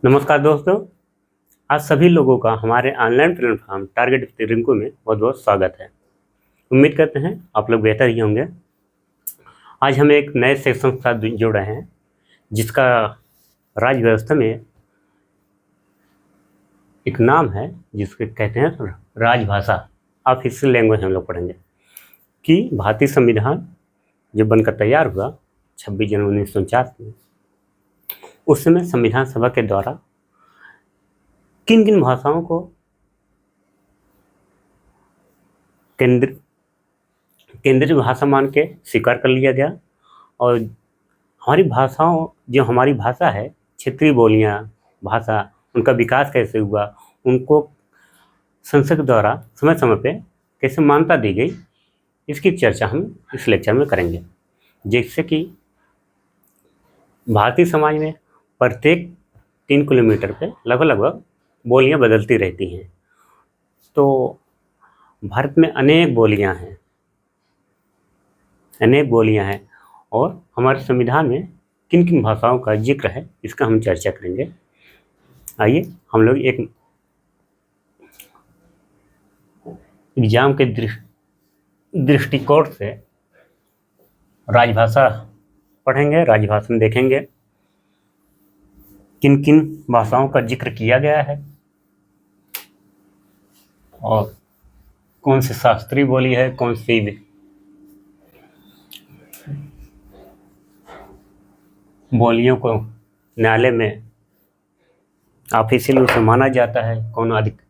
नमस्कार दोस्तों, आज सभी लोगों का हमारे ऑनलाइन प्लेटफॉर्म टारगेट रिंकू में बहुत बहुत स्वागत है। उम्मीद करते हैं आप लोग बेहतर ही होंगे। आज हम एक नए सेक्शन के साथ जुड़ रहे हैं जिसका राज्य व्यवस्था में एक नाम है जिसके कहते हैं राजभाषा। ऑफिशियल लैंग्वेज हम लोग पढ़ेंगे कि भारतीय संविधान जो बनकर तैयार हुआ 26 जनवरी 1949 में, उस समय संविधान सभा के द्वारा किन किन भाषाओं को केंद्रीय भाषा मान के स्वीकार कर लिया गया और हमारी भाषा है, क्षेत्रीय बोलियां भाषा, उनका विकास कैसे हुआ, उनको संसद द्वारा समय समय पे कैसे मान्यता दी गई, इसकी चर्चा हम इस लेक्चर में करेंगे। जैसे कि भारतीय समाज में प्रत्येक 3 किलोमीटर पे लगभग बोलियां बदलती रहती हैं। तो भारत में अनेक बोलियां हैं और हमारे संविधान में किन किन भाषाओं का जिक्र है इसका हम चर्चा करेंगे। आइए हम लोग एक एग्जाम के दृष्टिकोण से राजभाषा पढ़ेंगे। राजभाषा में देखेंगे किन किन भाषाओं का जिक्र किया गया है और कौन सी शास्त्रीय बोली है, कौन सी बोलियों को न्यायालय में ऑफिशियल रूप से माना जाता है, कौन अधिक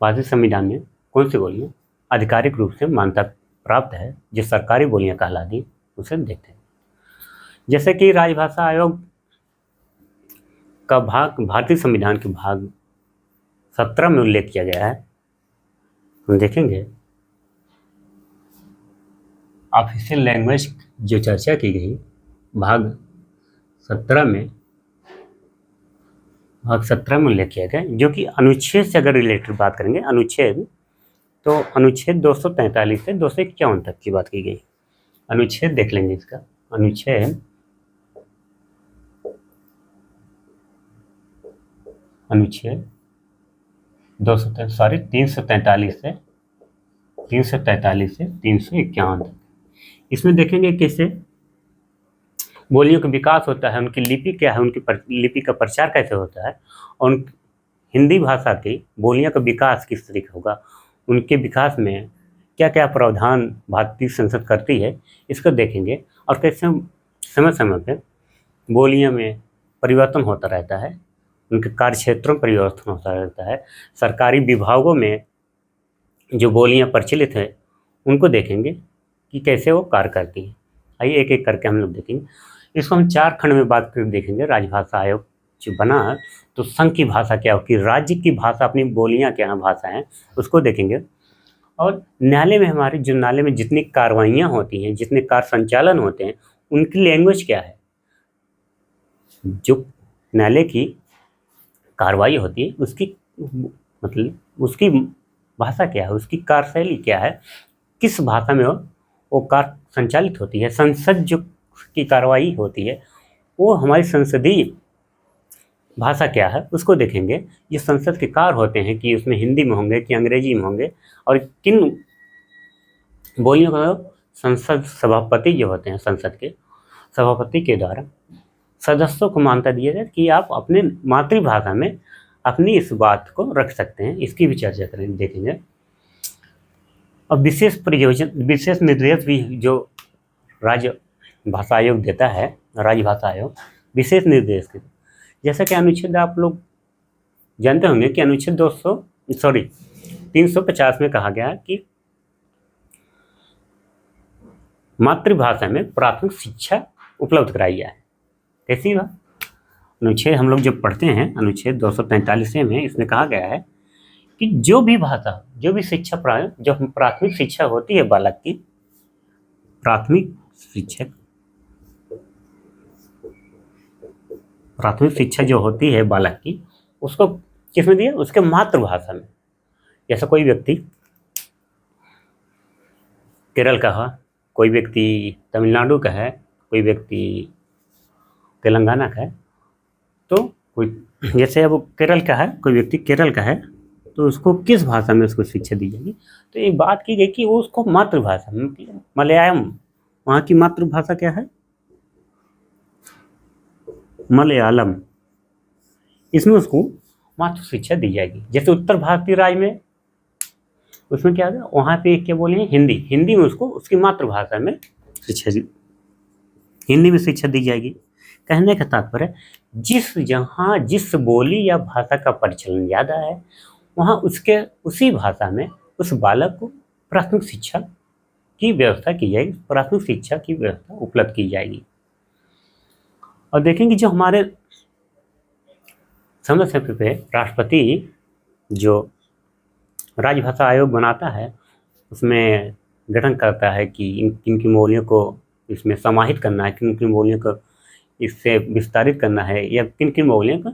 भारतीय संविधान में कौन सी बोलियां आधिकारिक रूप से मान्यता प्राप्त है जो सरकारी बोलियां कहलाती, उसे देखते हैं। जैसे कि राजभाषा आयोग का भाग भारतीय संविधान के भाग 17 में उल्लेख किया गया है। हम देखेंगे ऑफिशियल लैंग्वेज जो चर्चा की गई भाग 17 में उल्लेख किया गया, जो कि अनुच्छेद से अगर रिलेटेड बात करेंगे, अनुच्छेद 243 से 251 तक की बात की गई। अनुच्छेद देख लेंगे इसका। अनुच्छेद 343 से 351 तक। इसमें देखेंगे कैसे बोलियों का विकास होता है, उनकी लिपि क्या है, उनकी लिपि का प्रचार कैसे होता है और हिंदी भाषा की बोलियों का विकास किस तरीके होगा, उनके विकास में क्या क्या प्रावधान भारतीय संसद करती है, इसको देखेंगे। और कैसे समय समय पे बोलियों में परिवर्तन होता रहता है, उनके कार्य क्षेत्रों में परिवर्तन होता रहता है, सरकारी विभागों में जो बोलियां प्रचलित है उनको देखेंगे कि कैसे वो कार्य करती हैं। आइए एक एक करके हम लोग देखेंगे। इसको हम 4 खंड में बात करके देखेंगे। राजभाषा आयोग जो बना है तो संघ की भाषा क्या होगी, राज्य की भाषा, अपनी बोलियां क्या भाषा हैं, उसको देखेंगे। और न्यायालय में जितनी कार्रवाइयाँ होती हैं, जितने कार्य संचालन होते हैं, उनकी लैंग्वेज क्या है, जो न्यायालय की कार्रवाई होती है उसकी मतलब उसकी भाषा क्या है, उसकी कार्यशैली क्या है, किस भाषा में वो कार्य संचालित होती है। संसद जो की कार्रवाई होती है वो हमारी संसदीय भाषा क्या है उसको देखेंगे। ये संसद के कार्य होते हैं कि उसमें हिंदी में होंगे कि अंग्रेजी में होंगे, और किन बोलियों का संसद सभापति जो होते हैं, संसद के सभापति के द्वारा सदस्यों को मान्यता दिया जाए कि आप अपने मातृभाषा में अपनी इस बात को रख सकते हैं, इसकी भी चर्चा करेंगे, देखेंगे। और विशेष निर्देश भी जो राज्य भाषा आयोग देता है, राजभाषा आयोग विशेष निर्देश के, जैसा कि अनुच्छेद आप लोग जानते होंगे कि अनुच्छेद 350 में कहा गया है कि मातृभाषा में प्राथमिक शिक्षा उपलब्ध कराई जाए। कैसी बात, अनुच्छेद हम लोग जब पढ़ते हैं, अनुच्छेद 243 में इसमें कहा गया है कि जो भी शिक्षा जो प्राथमिक शिक्षा होती है बालक की, प्राथमिक शिक्षा जो होती है बालक की, उसको किसमें दिया, उसके मातृभाषा में। जैसा कोई व्यक्ति केरल का हो, कोई व्यक्ति तमिलनाडु का है, कोई व्यक्ति तेलंगाना का है, तो कोई जैसे अब केरल का है, कोई व्यक्ति केरल का है, तो उसको किस भाषा में उसको शिक्षा दी जाएगी? तो एक बात की गई कि वो उसको मातृभाषा मतलब मलयालम, वहाँ की मातृभाषा क्या है? मलयालम, इसमें उसको मातृ शिक्षा दी जाएगी। जैसे उत्तर भारतीय राज्य में उसमें क्या है, वहाँ पे क्या बोलेंगे? हिंदी, हिंदी में उसको उसकी मातृभाषा में शिक्षा हिंदी में शिक्षा दी जाएगी। कहने का तात्पर्य जहाँ जिस बोली या भाषा का प्रचलन ज़्यादा है, वहाँ उसके उसी भाषा में उस बालक को प्राथमिक शिक्षा की व्यवस्था की जाएगी, प्राथमिक शिक्षा की व्यवस्था उपलब्ध की जाएगी। और देखेंगे जो हमारे समय समय पे राष्ट्रपति जो राजभाषा आयोग बनाता है, उसमें गठन करता है कि किन किन बोलियों को इसमें समाहित करना है, किन किन बोलियों को इससे विस्तारित करना है, या किन किन बोलियों को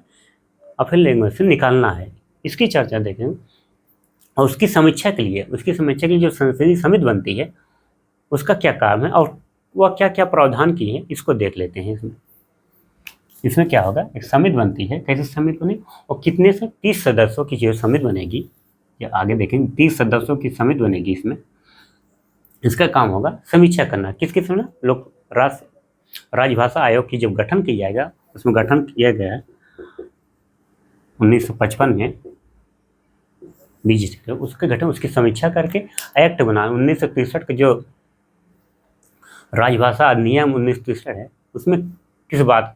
अपने लैंग्वेज से निकालना है। इसकी चर्चा देखें और उसकी समीक्षा के लिए जो संसदीय समिति बनती है उसका क्या काम है और वह क्या क्या प्रावधान की है, इसको देख लेते हैं। इसमें क्या होगा, एक समिति बनती है, कैसे समिति बनेगी और कितने से 30 सदस्यों की जो समिति बनेगी, या आगे देखेंगे 30 सदस्यों की समिति बनेगी। इसमें इसका काम होगा समीक्षा करना, किसकी सुना, लोक राजभाषा आयोग की जब गठन किया जाएगा, उसमें गठन किया गया है 1955 में बीजेपी, उसके गठन उसकी समीक्षा करके एक्ट बना 1963 का जो राजभाषा अधिनियम 1963 है, उसमें किस बात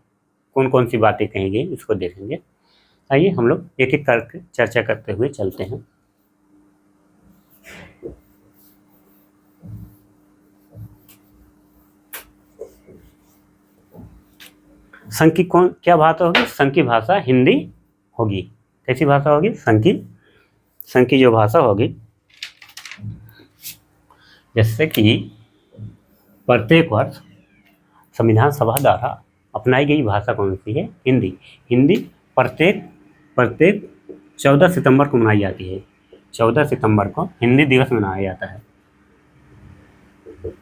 कौन कौन सी बातें कही गई इसको देखेंगे। आइए हम लोग एक एक करके चर्चा करते हुए चलते हैं। संघ की क्या भाषा होगी? संघ की भाषा हिंदी होगी। कैसी भाषा होगी? संघ की जो भाषा होगी, जैसे कि प्रत्येक वर्ष संविधान सभा द्वारा अपनाई गई भाषा कौन सी है? हिंदी। हिंदी प्रत्येक 14 सितंबर को मनाई जाती है। 14 सितंबर को हिंदी दिवस मनाया जाता है।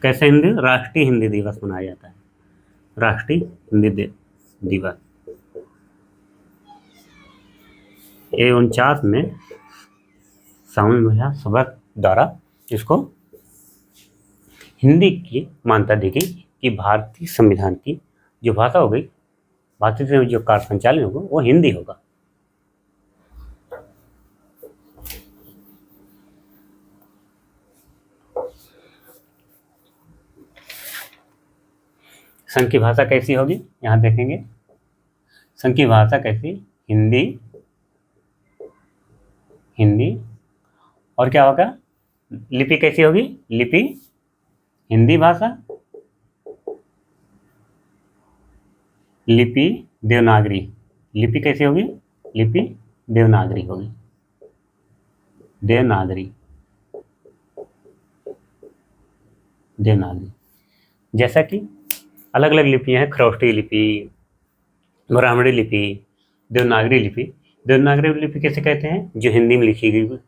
कैसे हिंदी? राष्ट्रीय हिंदी दिवस मनाया जाता है, राष्ट्रीय हिंदी दिवस। 49 में संविधान सभा द्वारा इसको हिंदी की मान्यता दी गई कि भारतीय संविधान की जो भाषा हो गई, भारतीय से जो कार्य संचालन होगा वो हिंदी होगा। संघ की भाषा कैसी होगी? यहाँ देखेंगे संघ की भाषा कैसी? हिंदी और क्या होगा? लिपि कैसी होगी? लिपि हिंदी भाषा, लिपि देवनागरी। लिपि कैसी होगी? लिपि देवनागरी होगी, देवनागरी। जैसा कि अलग अलग लिपियां हैं, खरोष्टी लिपि, ब्राह्मणी लिपि, देवनागरी लिपि। देवनागरी लिपि कैसे कहते हैं? जो हिंदी में लिखी गई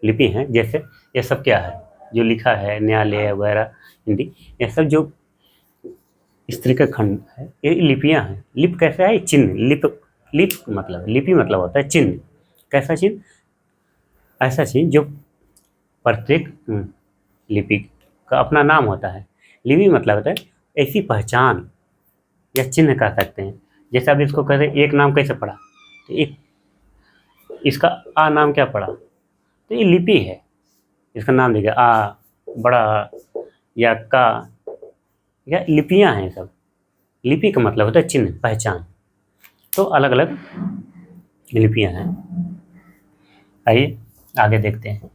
लिपि हैं। जैसे ये सब क्या है जो लिखा है, न्यायालय वगैरह हिंदी, ये सब जो स्त्री का खंड है, ये लिपियां हैं। लिप कैसा है? चिन्ह। लिप मतलब, लिपि मतलब होता है चिन्ह। कैसा चिन्ह? ऐसा चिन्ह जो प्रत्येक लिपि का अपना नाम होता है। लिपि मतलब होता है ऐसी पहचान या चिन्ह कह सकते हैं। जैसे अब इसको कहते हैं एक नाम कैसे पढ़ा, तो एक इसका आ नाम क्या पढ़ा, तो ये लिपि है। इसका नाम देखिए, आ, बड़ा या का, या लिपियां हैं सब। लिपि का मतलब होता है चिन्ह, पहचान। तो अलग अलग लिपियां हैं। आइए आगे देखते हैं।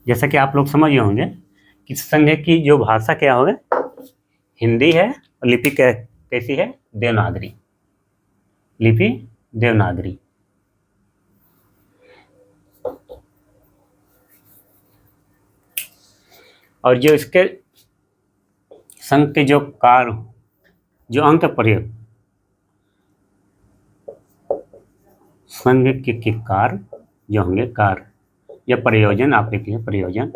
जैसा कि आप लोग समझ गए होंगे कि संघ की जो भाषा क्या होगा, हिंदी है, और लिपि कैसी है? देवनागरी। लिपि देवनागरी। और जो इसके संघ के जो कार्य, जो अंक प्रयोग, संघ के कार्य जो होंगे, कार्य या प्रयोजन, आप लिखिए प्रयोजन।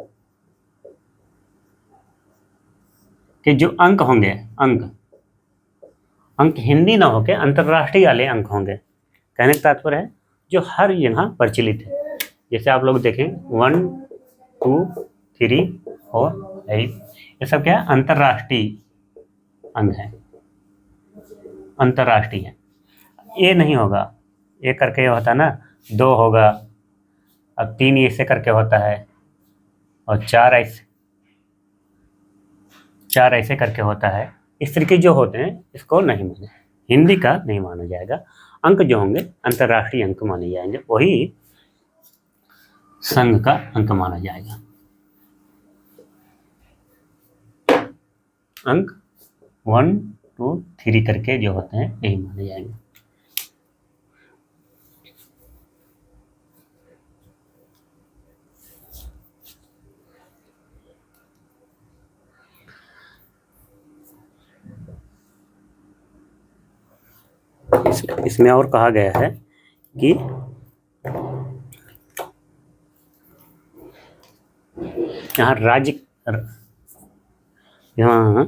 कि जो अंक होंगे, अंक अंक हिंदी ना होके अंतर्राष्ट्रीय वाले अंक होंगे। कहने का तात्पर्य है जो हर जगह प्रचलित है। जैसे आप लोग देखें 1 2 3 4 8, ये सब क्या है, अंतर्राष्ट्रीय अंक है, अंतर्राष्ट्रीय है। ये नहीं होगा, ये करके होता ना, 2 होगा, अब 3 ऐसे करके होता है, और 4 ऐसे करके होता है। इस तरीके जो होते हैं इसको नहीं माने, हिंदी का नहीं माना जाएगा। अंक जो होंगे अंतर्राष्ट्रीय अंक माने जाएंगे, वही संघ का अंक माना जाएगा। अंक 1 2 3 करके जो होते हैं यही माने जाएंगे। इसमें और कहा गया है कि यहाँ राज्य, यहाँ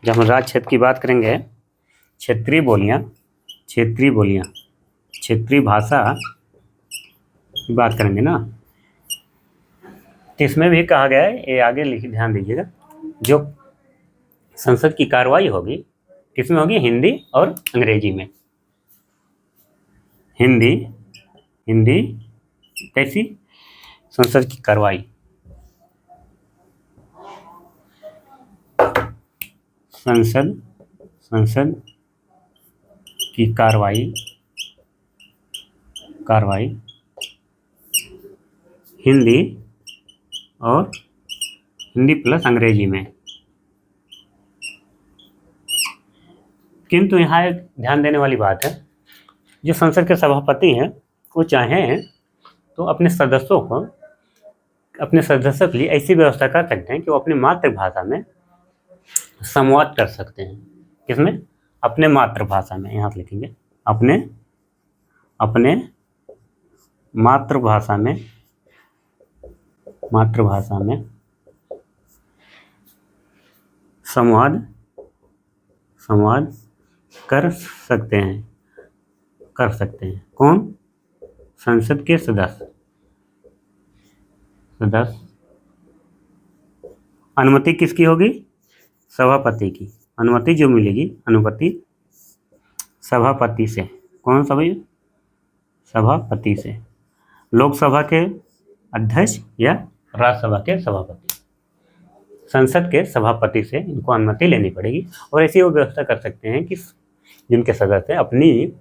जब हम राज्य क्षेत्र की बात करेंगे, क्षेत्रीय बोलियाँ, क्षेत्रीय भाषा की बात करेंगे ना, तो इसमें भी कहा गया है, ये आगे लिखिए, ध्यान दीजिएगा, जो संसद की कार्रवाई होगी किसमें होगी, हिंदी और अंग्रेजी में। हिंदी कैसी, संसद की कार्रवाई, संसद की कार्रवाई हिंदी और हिंदी प्लस अंग्रेजी में। किंतु यहाँ एक ध्यान देने वाली बात है, जो संसद के सभापति हैं वो चाहें तो अपने सदस्यों के लिए ऐसी व्यवस्था कर सकते हैं कि वो अपनी मातृभाषा में संवाद कर सकते हैं। किसमें, अपने मातृभाषा में, यहाँ से लिखेंगे अपने मातृभाषा में संवाद कर सकते हैं। कौन, संसद के सदस्य। अनुमति किसकी होगी, सभापति की। अनुमति जो मिलेगी, अनुमति सभापति से। कौन सभी, सभापति से। लोकसभा के अध्यक्ष या राज्यसभा के सभापति, संसद के सभापति से इनको अनुमति लेनी पड़ेगी। और ऐसी वो व्यवस्था कर सकते हैं कि जिनके सदस्य अपनी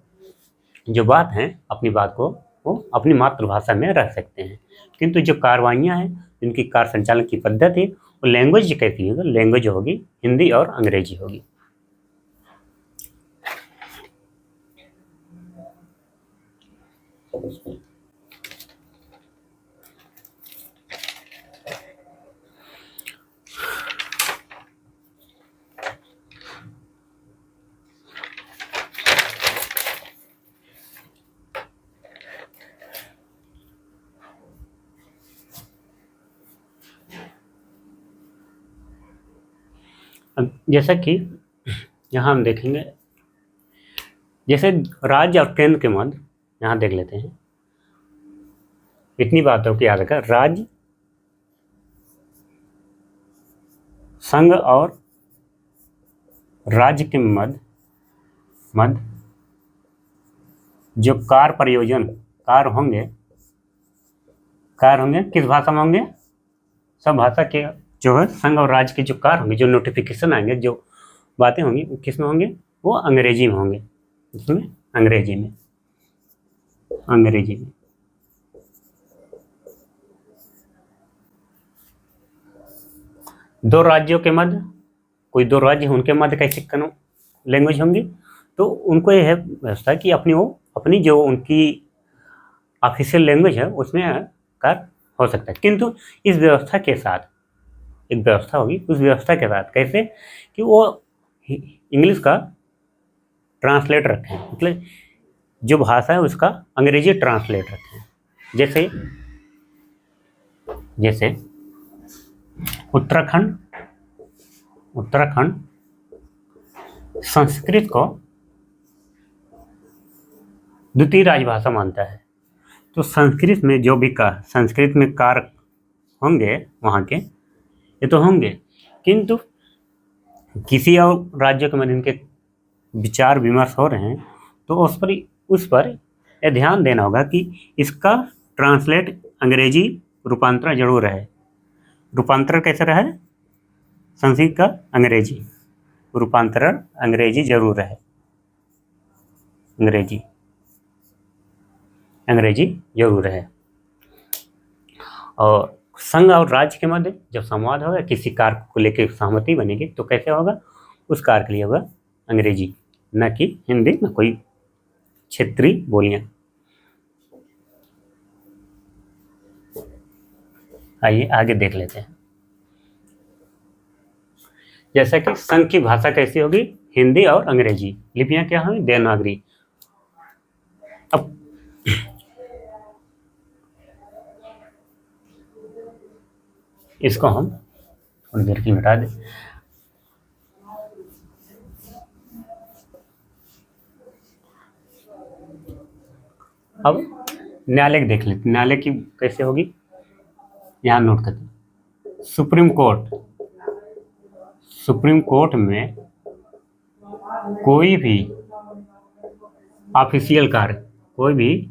जो बात है, अपनी बात को वो अपनी मातृभाषा में रख सकते हैं। किंतु जो कार्रवाइयाँ हैं, जिनकी कार्य संचालन की पद्धति, वो लैंग्वेज कैसी होगी, लैंग्वेज होगी हिंदी और अंग्रेजी होगी। जैसा कि यहाँ हम देखेंगे, जैसे राज्य और केंद्र के मध्य, यहाँ देख लेते हैं, इतनी बातों की याद रखा, राज्य, संघ और राज्य के मध्य जो कार्य होंगे किस भाषा में होंगे, सब भाषा के जो है संघ और राज्य के जो कार्य होंगे, जो नोटिफिकेशन आएंगे, जो बातें होंगी, वो किस में होंगे, वो अंग्रेजी में होंगे। इसमें अंग्रेजी में दो राज्यों के मध्य, कोई 2 राज्य हैं, उनके मध्य कैसे लैंग्वेज होंगी, तो उनको यह व्यवस्था कि अपनी जो उनकी ऑफिशियल लैंग्वेज है उसमें कार्य हो सकता है। किंतु इस व्यवस्था के साथ एक व्यवस्था होगी, उस व्यवस्था के साथ कैसे कि वो इंग्लिश का ट्रांसलेट रखें, मतलब जो भाषा है उसका अंग्रेजी ट्रांसलेट रखें। जैसे उत्तराखंड उत्तराखंड संस्कृत को द्वितीय राजभाषा मानता है। तो संस्कृत में जो भी संस्कृत में कारक होंगे वहाँ के, ये तो होंगे, किंतु किसी और राज्य के में इनके विचार विमर्श हो रहे हैं तो उस पर यह ध्यान देना होगा कि इसका ट्रांसलेट अंग्रेजी रूपांतरण जरूर है। रूपांतरण कैसे रहे? संस्कृत का अंग्रेजी, रूपांतरण अंग्रेजी जरूर है। अंग्रेजी जरूर है। और संघ और राज्य के मध्य जब संवाद होगा, किसी कार्य को लेकर सहमति बनेगी, तो कैसे होगा? उस कार्य के लिए होगा अंग्रेजी, न कि हिंदी, न कोई क्षेत्रीय बोलियां। आइए आगे देख लेते हैं। जैसा कि संघ की भाषा कैसी होगी? हिंदी और अंग्रेजी। लिपियां क्या होंगी? देवनागरी। अब इसको हम थोड़ी देर के लिए मिटा दें। अब न्यायालय देख लेते। न्यायालय की कैसे होगी, यहाँ नोट करते हैं। सुप्रीम कोर्ट में कोई भी ऑफिशियल कार्य, कोई भी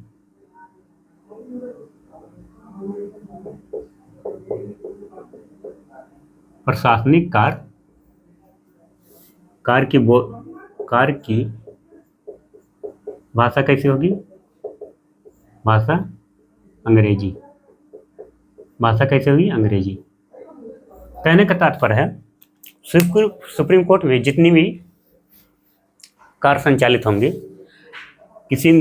प्रशासनिक कार्य की भाषा कैसी होगी? भाषा अंग्रेजी। भाषा कैसे होगी? अंग्रेजी। कहने का तात्पर्य है, सुप्रीम कोर्ट में जितनी भी कार्य संचालित होंगे, किसी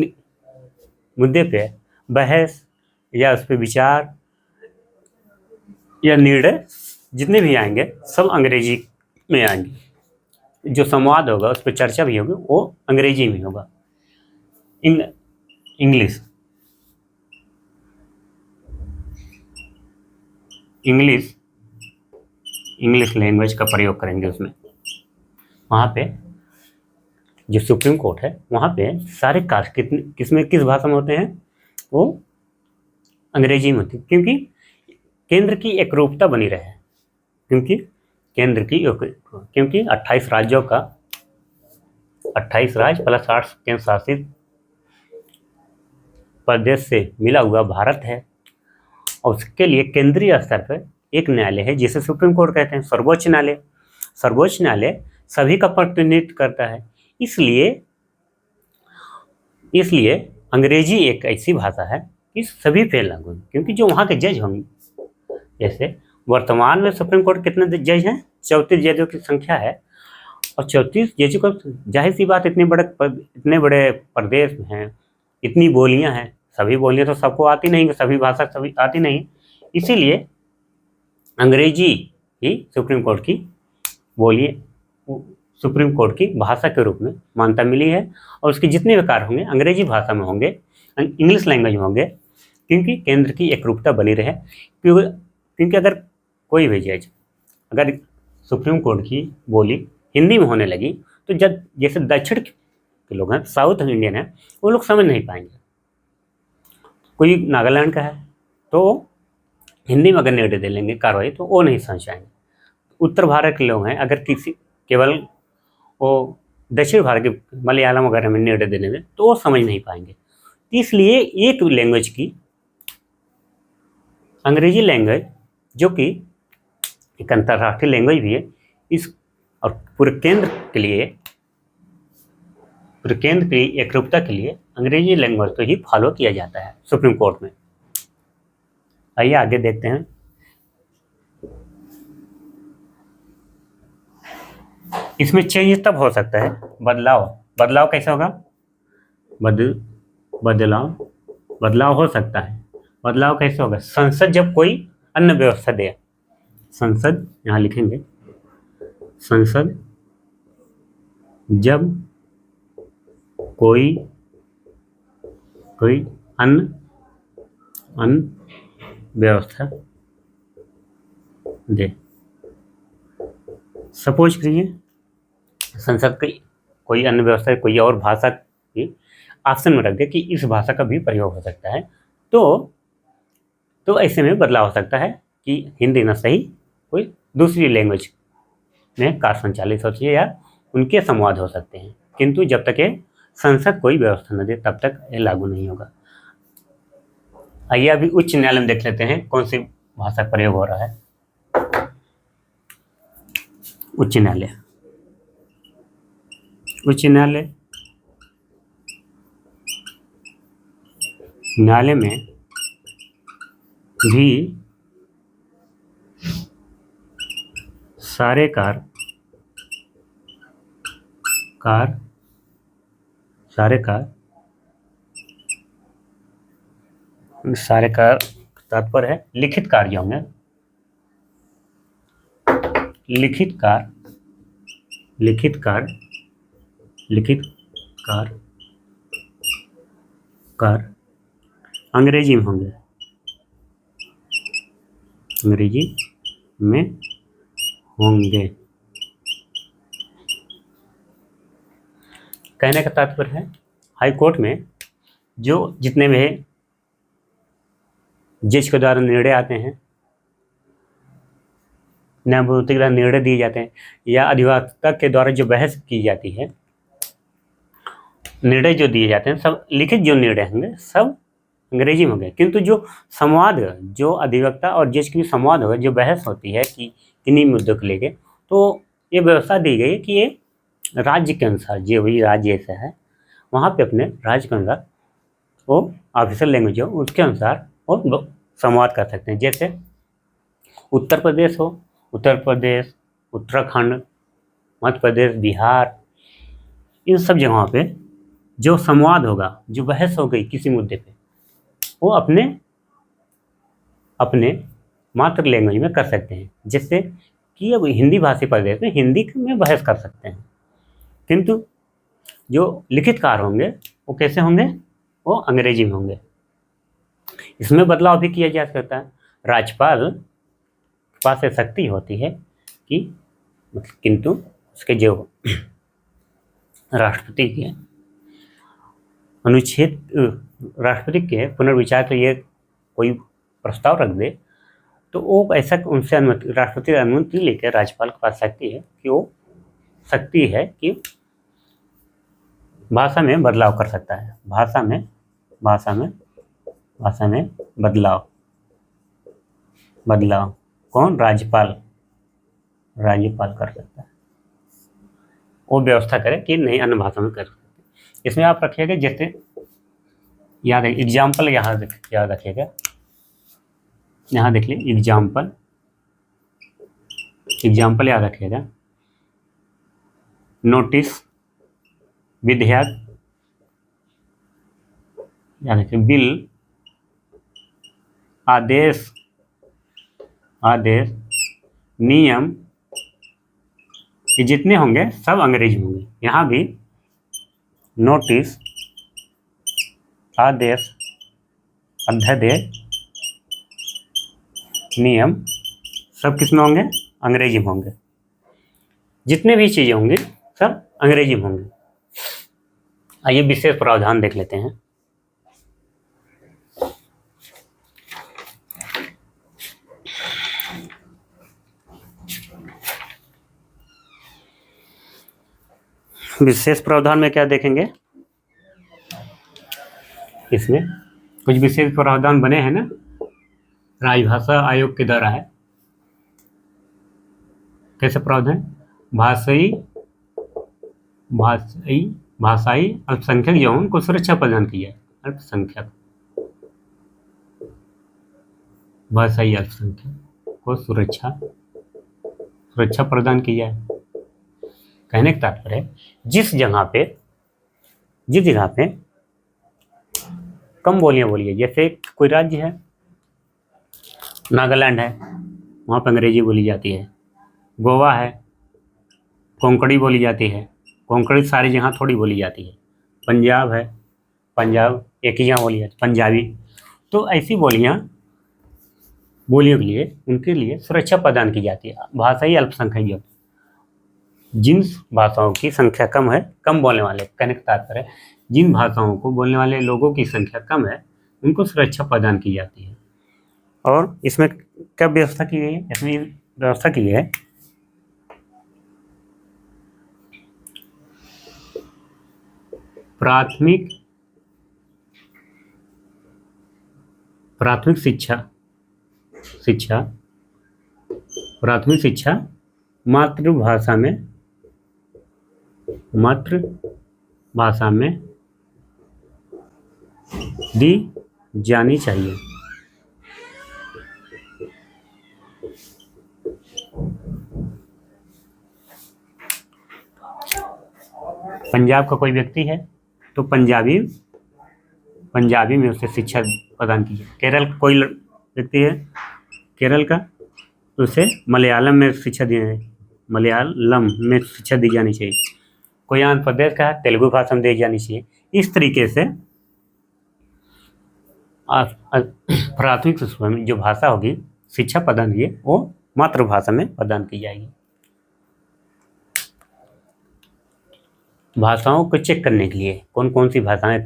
मुद्दे पे बहस या उस पर विचार या निर्णय जितने भी आएंगे सब अंग्रेजी में आएंगे। जो संवाद होगा, उस पर चर्चा भी होगी, वो अंग्रेजी में होगा। इंग्लिश लैंग्वेज का प्रयोग करेंगे उसमें। वहाँ पे जो सुप्रीम कोर्ट है, वहाँ पे सारे कार्य किस भाषा में होते हैं? वो अंग्रेजी में होती है, क्योंकि केंद्र की एकरूपता बनी रहे। क्योंकि 28 राज्यों का 28 राज्य प्लस 8 केंद्र शासित प्रदेश से मिला हुआ भारत है, और उसके लिए केंद्रीय स्तर पर एक न्यायालय है जिसे सुप्रीम कोर्ट कहते हैं, सर्वोच्च न्यायालय। सर्वोच्च न्यायालय सभी का प्रतिनिधित्व करता है। इसलिए अंग्रेजी एक ऐसी भाषा है कि सभी पे लागू है, क्योंकि जो वहाँ के जज होंगे, जैसे वर्तमान में सुप्रीम कोर्ट कितने जज हैं? 34 जजों की संख्या है, और 34 जजों को जाहिर सी बात, इतने बड़े प्रदेश में हैं, इतनी बोलियां हैं, सभी बोलियां तो सबको आती नहीं, सभी भाषा सभी आती नहीं, इसीलिए अंग्रेजी ही सुप्रीम कोर्ट की भाषा के रूप में मान्यता मिली है, और उसके जितने भी कार्य होंगे अंग्रेजी भाषा में होंगे, इंग्लिश लैंग्वेज में होंगे, क्योंकि केंद्र की एकरूपता बनी रहे। क्योंकि अगर कोई भी जज, अगर सुप्रीम कोर्ट की बोली हिंदी में होने लगी, तो जैसे दक्षिण के लोग हैं, साउथ इंडियन है, वो लोग समझ नहीं पाएंगे। कोई नागालैंड का है तो हिंदी में अगर निर्णय दे लेंगे कार्रवाई, तो वो नहीं समझ पाएंगे। उत्तर भारत के लोग हैं, अगर केवल वो दक्षिण भारत के मलयालम वगैरह में निर्णय देने में, तो वो समझ नहीं पाएंगे। इसलिए एक लैंग्वेज की, अंग्रेजी लैंग्वेज, जो कि एक अंतर्राष्ट्रीय लैंग्वेज भी है, और पूरे केंद्र के लिए एकरूपता के लिए अंग्रेजी लैंग्वेज को ही फॉलो किया जाता है सुप्रीम कोर्ट में। आइए आगे देखते हैं। इसमें चेंज तब हो सकता है, बदलाव कैसा होगा? बदलाव हो सकता है। बदलाव कैसे होगा? संसद जब कोई अन्य व्यवस्था दे, संसद यहाँ लिखेंगे, संसद जब कोई अन्य व्यवस्था दे, सपोज करिए संसद की कोई अन्य व्यवस्था, कोई और भाषा की ऑप्शन में रख दे कि इस भाषा का भी प्रयोग हो सकता है, तो ऐसे में बदलाव हो सकता है कि हिंदी न सही कोई दूसरी लैंग्वेज में कार्य संचालित होती है या उनके संवाद हो सकते हैं, किंतु जब तक ये संसद कोई व्यवस्था न दे तब तक ये लागू नहीं होगा। आइए अभी उच्च न्यायालय में देख लेते हैं कौन सी भाषा का प्रयोग हो रहा है। उच्च न्यायालय, उच्च न्यायालय न्यायालय में भी सारे कार्य तात्पर्य है लिखित कार्य होंगे, लिखित कार्य अंग्रेजी में होंगे, कहने का तात्पर्य है हाई कोर्ट में जो जितने भी जज के द्वारा निर्णय आते हैं, न्यायमूर्ति के द्वारा निर्णय दिए जाते हैं या अधिवक्ता के द्वारा जो बहस की जाती है, निर्णय जो दिए जाते हैं, सब लिखित जो निर्णय होंगे सब अंग्रेजी में होंगे, किंतु जो संवाद, जो अधिवक्ता और जज की संवाद होगा, जो बहस होती है कि किन्हीं मुद्दों को लेके, तो ये व्यवस्था दी गई कि ये राज्य के अनुसार, जो भी राज्य ऐसा है वहाँ पे अपने राज्य के अनुसार वो ऑफिशियल लैंग्वेज हो उसके अनुसार वो संवाद कर सकते हैं। जैसे उत्तर प्रदेश हो, उत्तर प्रदेश, उत्तराखंड, मध्य प्रदेश, बिहार, इन सब जगहों पे जो संवाद होगा, जो बहस हो गई किसी मुद्दे पे, वो अपने मातृ लैंग्वेज में कर सकते हैं। जिससे कि अब हिंदी भाषी प्रदेश में हिंदी में बहस कर सकते हैं, किंतु जो लिखित कार्य होंगे वो कैसे होंगे, वो अंग्रेजी में होंगे। इसमें बदलाव भी किया जा सकता है। राज्यपाल के पास ये शक्ति होती है कि किंतु उसके जो राष्ट्रपति के अनुच्छेद, राष्ट्रपति के पुनर्विचार के लिए कोई प्रस्ताव रख दे तो वो ऐसा उनसे अनुमति, राष्ट्रपति अनुमति लेकर राज्यपाल के पास शक्ति है कि भाषा में बदलाव कर सकता है। भाषा में बदलाव कौन, राज्यपाल कर सकता है। वो व्यवस्था करे कि नहीं अन्य भाषा में कर सकते। इसमें आप रखिएगा, जैसे याद है एग्जाम्पल, याद रखिएगा, यहाँ देख लीजिए एग्जाम्पल याद रखिएगा। नोटिस, विधेयक, याद रखिए, बिल, आदेश, नियम, ये जितने होंगे सब अंग्रेजी में होंगे। यहाँ भी नोटिस, आदेश, अध्यादेश, नियम सब किस में होंगे, अंग्रेजी में होंगे। जितने भी चीज़ें होंगी सब अंग्रेजी में होंगे। आइए विशेष प्रावधान देख लेते हैं। विशेष प्रावधान में क्या देखेंगे, इसमें कुछ विशेष प्रावधान बने हैं ना, राजभाषा आयोग के द्वारा है। कैसे प्रावधान, भाषाई अल्पसंख्यक जो उनको सुरक्षा प्रदान की जाए, अल्पसंख्यक भाषाई अल्पसंख्यक को सुरक्षा प्रदान की जाए। कहने का तात्पर्य है जिस जगह पे कम बोलियां बोली है, जैसे कोई राज्य है, नागालैंड है, वहाँ पर अंग्रेजी बोली जाती है। गोवा है, कोंकणी बोली जाती है, कोंकणी सारी जगह थोड़ी बोली जाती है। पंजाब है, पंजाब एक ही जगह बोली जाती है, पंजाबी। तो ऐसी बोलियों के लिए उनके लिए सुरक्षा प्रदान की जाती है। भाषाई अल्पसंख्यक जो, जिन भाषाओं की संख्या कम है, कम बोलने वाले, कहने का तात्पर्य है जिन भाषाओं को बोलने वाले लोगों की संख्या कम है उनको सुरक्षा प्रदान की जाती है। और इसमें क्या व्यवस्था की गई है? इसमें व्यवस्था की है प्राथमिक शिक्षा मातृभाषा में दी जानी चाहिए। पंजाब का कोई व्यक्ति है तो पंजाबी में उसे शिक्षा प्रदान की जाए। केरल का कोई व्यक्ति है केरल का तो उसे मलयालम में शिक्षा दी जानी चाहिए। कोई आंध्र प्रदेश का है तेलुगु भाषा में दी जानी चाहिए। इस तरीके से प्राथमिक में जो भाषा होगी शिक्षा प्रदान की वो मातृभाषा में प्रदान की जाएगी। भाषाओं को चेक करने के लिए कौन कौन सी भाषाएं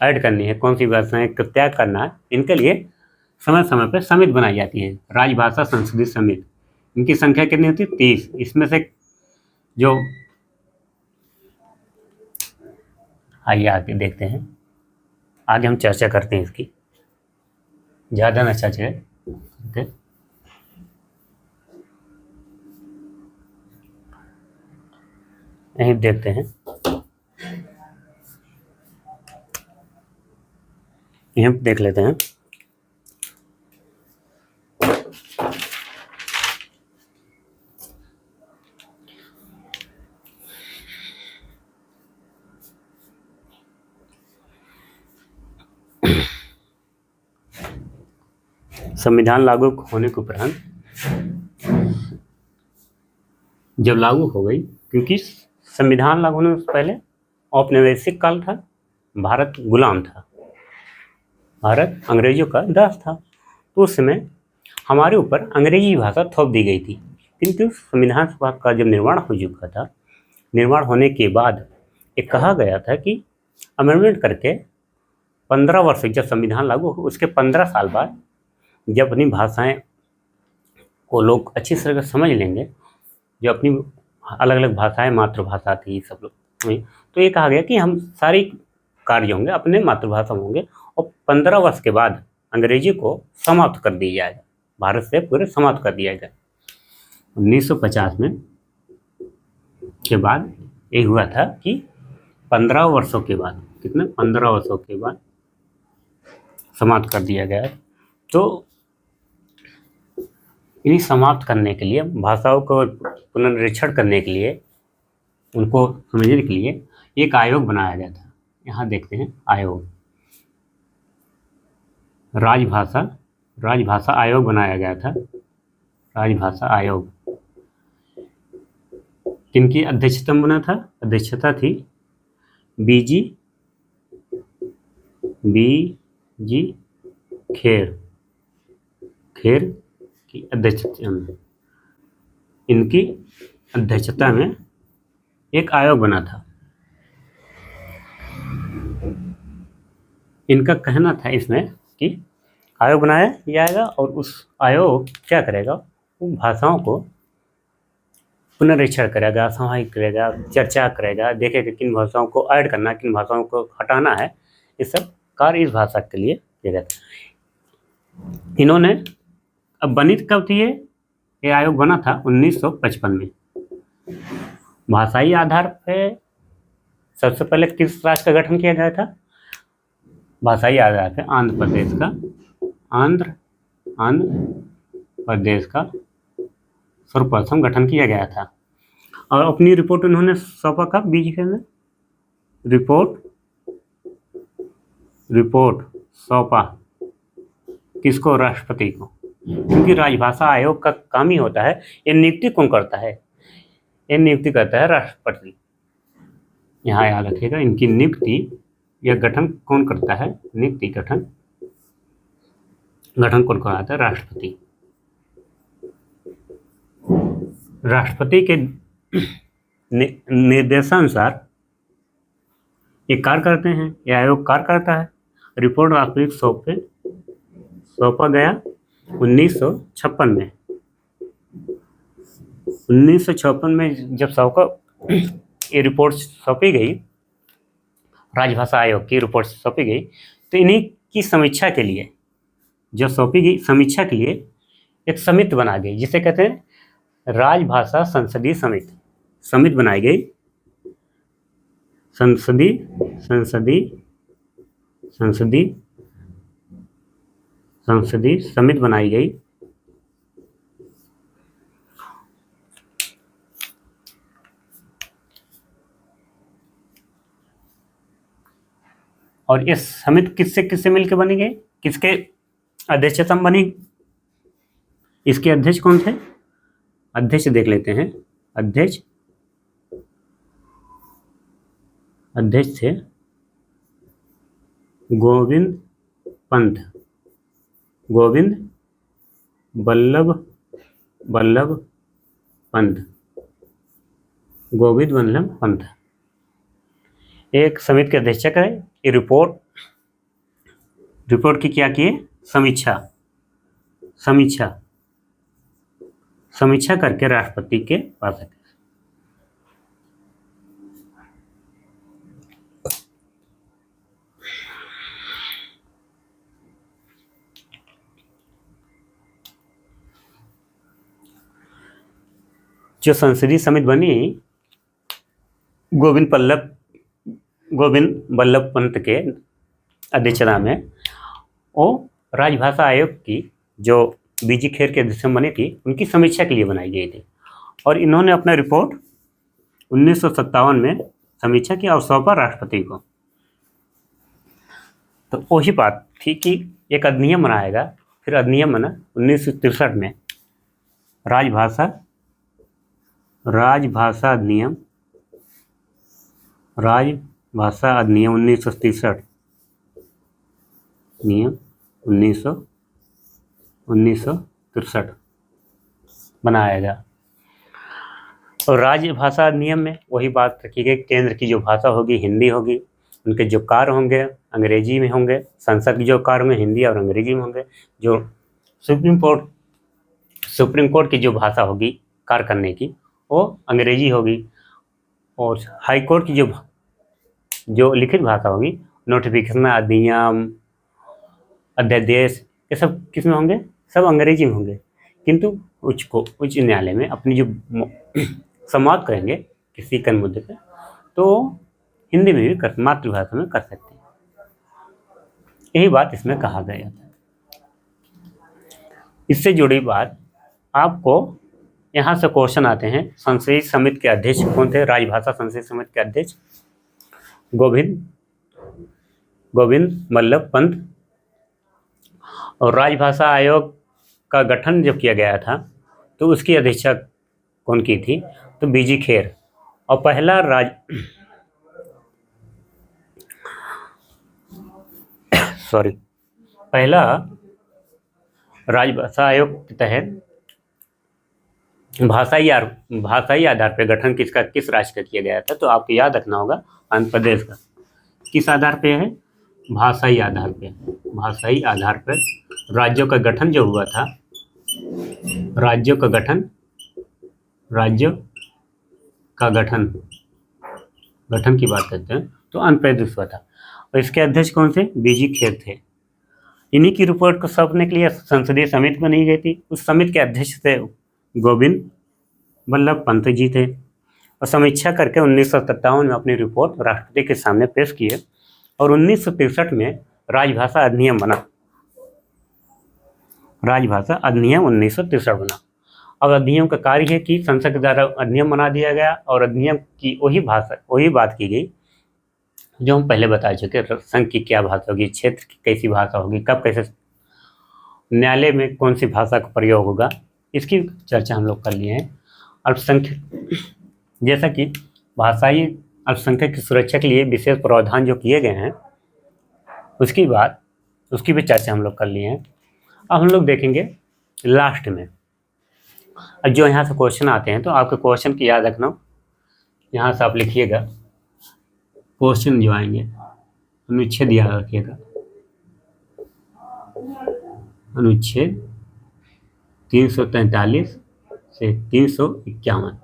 ऐड करनी है, कौन सी भाषाएं का त्याग करना है, इनके लिए समय समय पर समिति बनाई जाती है। राजभाषा संसदीय समिति, इनकी संख्या कितनी होती है? 30। इसमें से जो आइए आगे देखते हैं, आगे हम चर्चा करते हैं इसकी, ज़्यादा ना चर्चा करते। यहीं देखते हैं, यहीं देख लेते हैं। संविधान लागू होने के उपरांत जब लागू हो गई, क्योंकि संविधान लागू होने से पहले औपनिवेशिक काल था, भारत गुलाम था, भारत अंग्रेजों का दास था, तो उस समय हमारे ऊपर अंग्रेजी भाषा थोप दी गई थी। किंतु संविधान सभा का जब निर्माण हो चुका था, निर्माण होने के बाद एक कहा गया था कि अमेंडमेंट करके 15 वर्ष जब संविधान लागू हो उसके 15 साल बाद जब अपनी भाषाएं को लोग अच्छी तरह से समझ लेंगे, जो अपनी अलग अलग भाषाएं मातृभाषा थी सब लोग, तो ये कहा गया कि हम सारे कार्य होंगे अपने मातृभाषा में होंगे और 15 वर्ष के बाद अंग्रेजी को समाप्त कर दिया जाएगा, भारत से पूरे समाप्त कर दिया जाएगा। 1950 में के बाद ये हुआ था कि 15 वर्षों के बाद, कितने 15 वर्षों के बाद समाप्त कर दिया गया। तो इन्हीं समाप्त करने के लिए, भाषाओं को पुनर्निरीक्षण करने के लिए, उनको समझने के लिए एक आयोग बनाया गया था। यहाँ देखते हैं आयोग, राजभाषा आयोग बनाया गया था। राजभाषा आयोग किनकी अध्यक्षता में बना था? अध्यक्षता थी बीजी खेर की अध्यक्षता में, इनकी अध्यक्षता में एक आयोग बना था। इनका कहना था इसमें कि आयोग बनाया जाएगा और उस आयोग क्या करेगा, उन भाषाओं को पुनरीक्षण करेगा, समाहित करेगा, चर्चा करेगा, देखेगा किन भाषाओं को ऐड करना, किन भाषाओं को हटाना है। ये सब कार्य इस भाषा के लिए किया जाता है। इन्होंने अब बनी कब थी ये आयोग बना था 1955 में। भाषाई आधार पे सबसे पहले किस राज्य का गठन किया गया था? भाषाई आधार पे आंध्र प्रदेश का सर्वप्रथम गठन किया गया था। और अपनी रिपोर्ट उन्होंने सौंपा कब? बीच में रिपोर्ट सौंपा किसको? राष्ट्रपति को। क्योंकि राजभाषा आयोग का काम ही होता है, ये नियुक्ति कौन करता है? ये नियुक्ति करता है राष्ट्रपति। यहाँ याद रखिएगा, इनकी नियुक्ति या गठन कौन करता है? नियुक्ति गठन कौन कराता है? राष्ट्रपति। राष्ट्रपति के निर्देशानुसार ये कार्य करते हैं, ये आयोग कार्य करता है। रिपोर्ट राष्ट्रपति को सौंपा गया 1956 में। 1956 में जब ये रिपोर्ट सौंपी गई, राजभाषा आयोग की रिपोर्ट सौंपी गई, तो इन्हीं की समीक्षा के लिए जो सौंपी गई, समीक्षा के लिए एक समिति बना गई, जिसे कहते हैं राजभाषा संसदीय समिति। समिति बनाई गई, संसदीय समिति बनाई गई। और ये समिति किससे किससे मिलकर बनी गई, किसके अध्यक्षता में बनी? इसके अध्यक्ष कौन थे? अध्यक्ष देख लेते हैं। अध्यक्ष थे गोविंद बल्लभ पंत एक समिति के अध्यक्ष है। ये रिपोर्ट की क्या किए? समीक्षा करके राष्ट्रपति के पास है। जो संसदीय समिति बनी गोविंद बल्लभ पंत के अध्यक्षता में, वो राजभाषा आयोग की जो बीजी खेर के अध्यक्ष बनी थी, उनकी समीक्षा के लिए बनाई गई थी। और इन्होंने अपना रिपोर्ट 1957 में समीक्षा की और सौंपा राष्ट्रपति को। तो वही बात थी कि एक अधिनियम बनाएगा। फिर अधिनियम बना 1963 में, राजभाषा अधिनियम 1963 नियम 1963 बनाया गया। और राजभाषा अधिनियम में वही बात रखी गई, केंद्र की जो भाषा होगी हिंदी होगी, उनके जो कार्य होंगे अंग्रेजी में होंगे, संसद के जो कार्य में हिंदी और अंग्रेजी में होंगे, जो सुप्रीम कोर्ट की जो भाषा होगी कार्य करने की, वो अंग्रेजी होगी। और हाई कोर्ट की जो लिखित भाषा होगी, नोटिफिकेशन, अधिनियम, अध्यादेश, ये सब किस में होंगे? सब अंग्रेजी में होंगे। किंतु उच्च न्यायालय में अपनी जो संवाद करेंगे किसी के मुद्दे पे, तो हिंदी में भी मातृभाषा में कर सकते हैं। यही बात इसमें कहा गया था। इससे जुड़ी बात आपको यहाँ से क्वेश्चन आते हैं। संसदीय समिति के अध्यक्ष कौन थे? राजभाषा संसदीय समिति के अध्यक्ष गोविंद बल्लभ पंत। और राजभाषा आयोग का गठन जब किया गया था, तो उसकी अध्यक्षता कौन की थी? तो बीजी खेर। और पहला राजभाषा आयोग के तहत भाषाई आधार पर गठन किस राज्य का किया गया था? तो आपको याद रखना होगा आंध्र प्रदेश का। किस आधार पे है? भाषाई आधार पर राज्यों का गठन जो हुआ था, राज्यों का गठन की बात करते हैं, तो आंध्र प्रदेश हुआ था। और इसके अध्यक्ष कौन थे? बीजी खेर थे। इन्हीं की रिपोर्ट को सौंपने के लिए संसदीय समिति बनाई गई थी। उस समिति के अध्यक्ष थे गोविंद बल्लभ पंत जी थे। और समीक्षा करके 1957 में अपनी रिपोर्ट राष्ट्रपति के सामने पेश किए। और 1963 में राजभाषा अधिनियम बना। राजभाषा अधिनियम 1963 बना। अब अधिनियम का कार्य है कि संसद के द्वारा अधिनियम बना दिया गया, और अधिनियम की वही बात की गई जो हम पहले बता चुके। संघ की क्या भाषा होगी, क्षेत्र की कैसी भाषा होगी, कब कैसे न्यायालय में कौन सी भाषा का प्रयोग होगा, इसकी चर्चा हम लोग कर लिए हैं। अल्पसंख्यक, जैसा कि भाषाई अल्पसंख्यक की सुरक्षा के लिए विशेष प्रावधान जो किए गए हैं, उसकी भी चर्चा हम लोग कर लिए हैं। अब हम लोग देखेंगे लास्ट में अब जो यहाँ से क्वेश्चन आते हैं तो आपके क्वेश्चन की याद रखना, यहाँ से आप लिखिएगा क्वेश्चन जो आएंगे, अनुच्छेद याद रखिएगा, अनुच्छेद 343 से 351।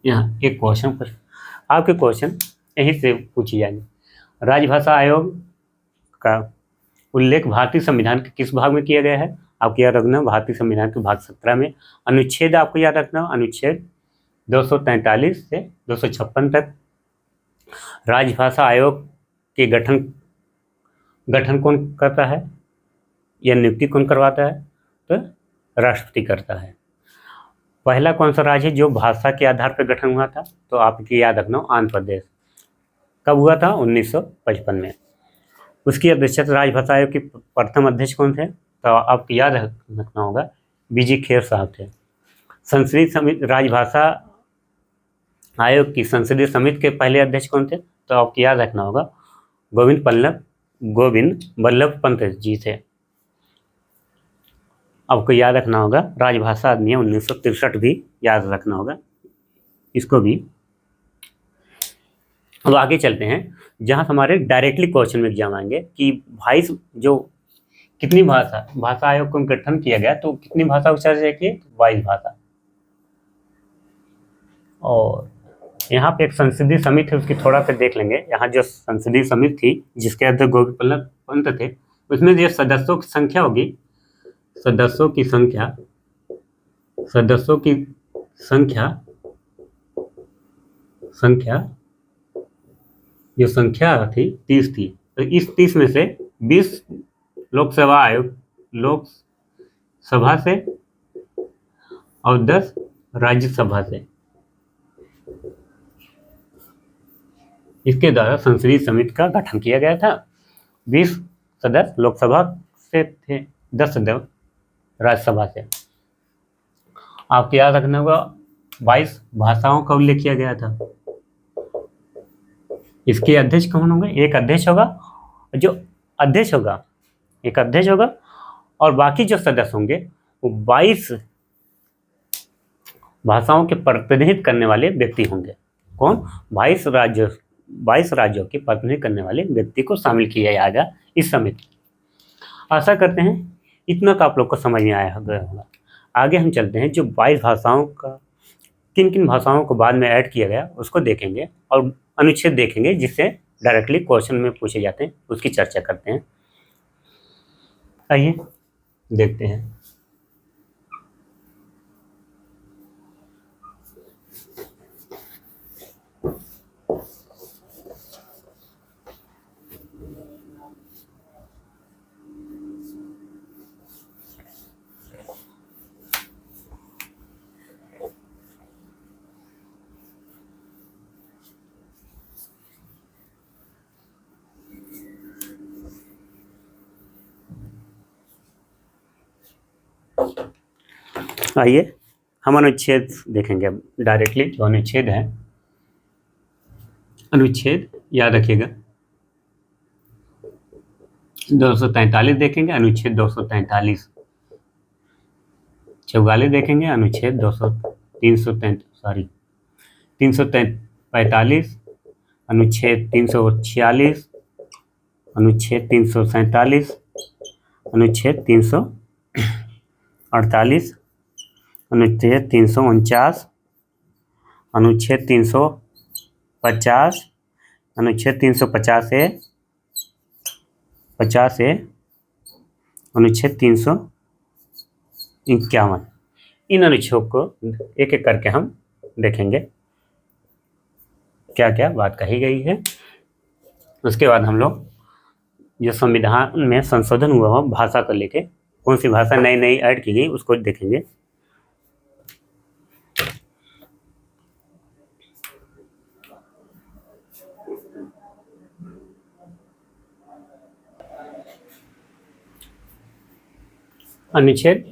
यहाँ एक क्वेश्चन आपके क्वेश्चन यहीं से पूछे जाएंगे। राजभाषा आयोग का उल्लेख भारतीय संविधान के किस भाग में किया गया है? आपको याद रखना भारतीय संविधान के भाग 17 में। अनुच्छेद आपको याद रखना अनुच्छेद 243 से 256 तक। राजभाषा आयोग के गठन कौन करता है या नियुक्ति कौन करवाता है? तो राष्ट्रपति करता है। पहला कौन सा राज्य है जो भाषा के आधार पर गठन हुआ था? तो आपकी याद रखना आंध्र प्रदेश। कब हुआ था? 1955 में। उसकी अध्यक्षता राजभाषा आयोग के प्रथम अध्यक्ष कौन थे? तो आपको याद रखना होगा बीजी खेर साहब थे। संसदीय समिति राजभाषा आयोग की संसदीय समिति के पहले अध्यक्ष कौन थे? तो आपको याद रखना होगा गोविंद बल्लभ पंत जी थे। आपको याद रखना होगा राजभाषा अधिनियम 1963 भी याद रखना होगा इसको भी। अब आगे चलते हैं जहाँ हमारे डायरेक्टली क्वेश्चन में एग्जाम आएंगे कि भाई जो कितनी भाषा आयोग को गठन किया गया, तो कितनी भाषा को चर्चा की? 22 भाषा। और यहाँ पे एक संसदीय समिति है, उसकी थोड़ा सा देख लेंगे। यहाँ जो संसदीय समिति थी जिसके अध्यक्ष गोविंद बल्लभ पंत थे, उसमें जो सदस्यों की संख्या होगी, सदस्यों की जो संख्या थी 30 थी। तो इस 30 में से 20 लोकसभा से और 10 राज्यसभा से। इसके द्वारा संसदीय समिति का गठन किया गया था। 20 सदस्य लोकसभा से थे, 10 सदस्य राज्यसभा से। आपको याद रखना होगा 22 भाषाओं का उल्लेख किया गया था। इसके अध्यक्ष कौन होंगे? एक अध्यक्ष होगा, जो अध्यक्ष होगा एक अध्यक्ष होगा, और बाकी जो सदस्य होंगे वो 22 भाषाओं के प्रतिनिधित्व करने वाले व्यक्ति होंगे। कौन? 22 राज्यों के प्रतिनिधित्व करने वाले व्यक्ति को शामिल किया जाएगा इस समिति। आशा करते हैं इतना का आप लोग को समझ में आया होगा। आगे हम चलते हैं जो 22 भाषाओं का किन किन भाषाओं को बाद में ऐड किया गया उसको देखेंगे, और अनुच्छेद देखेंगे जिससे डायरेक्टली क्वेश्चन में पूछे जाते हैं, उसकी चर्चा करते हैं। आइए देखते हैं। आइए हम अनुच्छेद देखेंगे। अब डायरेक्टली जो अनुच्छेद है, अनुच्छेद याद रखिएगा 243 देखेंगे, अनुच्छेद 243। 44 देखेंगे, अनुच्छेद 345, अनुच्छेद 346, अनुच्छेद 347, अनुच्छेद 348, अनुच्छेद 349, अनुच्छेद 350, अनुच्छेद 350 ए, अनुच्छेद 351। इन अनुच्छेदों को एक एक करके हम देखेंगे क्या क्या बात कही गई है। उसके बाद हम लोग जो संविधान में संशोधन हुआ हो भाषा को लेके, कौन सी भाषा नई नई ऐड की गई उसको देखेंगे। अनुच्छेद,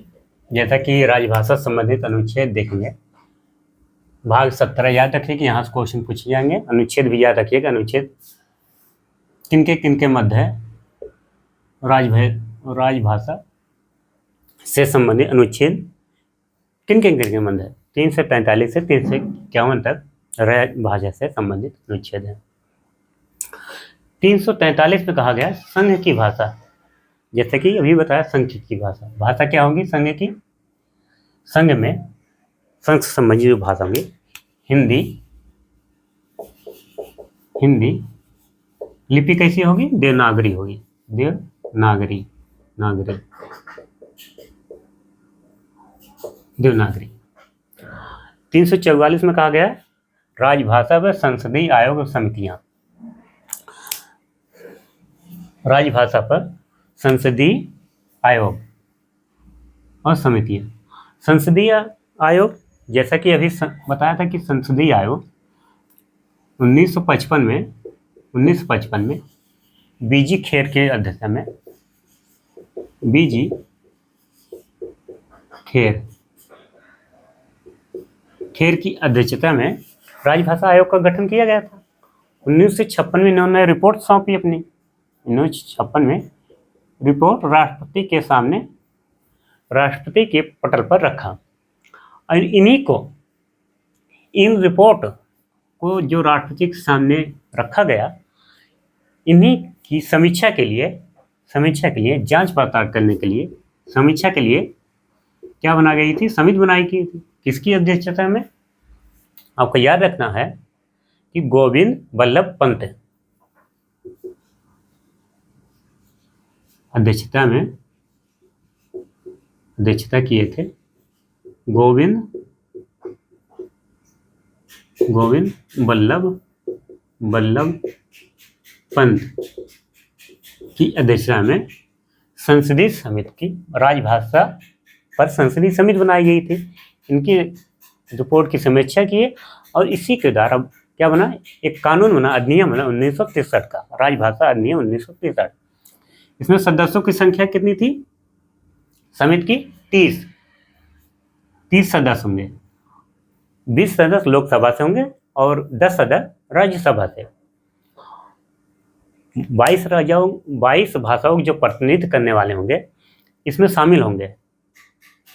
जैसा कि राजभाषा संबंधित अनुच्छेद देखेंगे। भाग 17 याद रखिए कि यहाँ से क्वेश्चन पूछे जाएंगे। अनुच्छेद भी याद रखिएगा, अनुच्छेद किनके मध्य है? राजभाषा से संबंधित अनुच्छेद किन किन किन संबंध है? 345 से 351 तक राजभाषा से संबंधित अनुच्छेद है। 343 में कहा गया संघ की भाषा, जैसे कि अभी बताया संघ की भाषा। भाषा क्या होगी संघ की? संघ में संघ से संबंधित जो भाषा होंगी, हिंदी, हिंदी लिपि कैसी होगी? देवनागरी होगी, देवनागरी, नागरी, देवनागरी। 344 में कहा गया राजभाषा व संसदीय आयोग और समितियां। राजभाषा पर संसदीय आयोग और समितियां। संसदीय आयोग, जैसा कि अभी बताया था कि संसदीय आयोग 1955 में बीजी खेर के अध्यक्षता में, बीजी खेर की अध्यक्षता में राजभाषा आयोग का गठन किया गया था। 1956 में इन्होंने रिपोर्ट सौंपी अपनी। 1956 में रिपोर्ट राष्ट्रपति के सामने, राष्ट्रपति के पटल पर रखा और इन्हीं को, इन रिपोर्ट को जो राष्ट्रपति के सामने रखा गया, इन्हीं की समीक्षा के लिए जांच पड़ताल करने के लिए, समीक्षा के लिए क्या बना गई थी? समिति बनाई गई थी। किसकी अध्यक्षता में? आपको याद रखना है कि गोविंद बल्लभ पंत अध्यक्षता किए थे। गोविंद बल्लभ पंत की अध्यक्षता में संसदीय समिति की, राजभाषा पर संसदीय समिति बनाई गई थी। इनकी रिपोर्ट की समीक्षा किए और इसी के द्वारा क्या बना? एक कानून बना, अधिनियम बना 1963 का, राजभाषा अधिनियम 1963। इसमें सदस्यों की संख्या कितनी थी समिति की? 30 सदस्य होंगे। 20 सदस्य लोकसभा से होंगे और 10 सदस्य राज्यसभा से। 22 भाषाओं जो प्रतिनिधित्व करने वाले होंगे इसमें शामिल होंगे।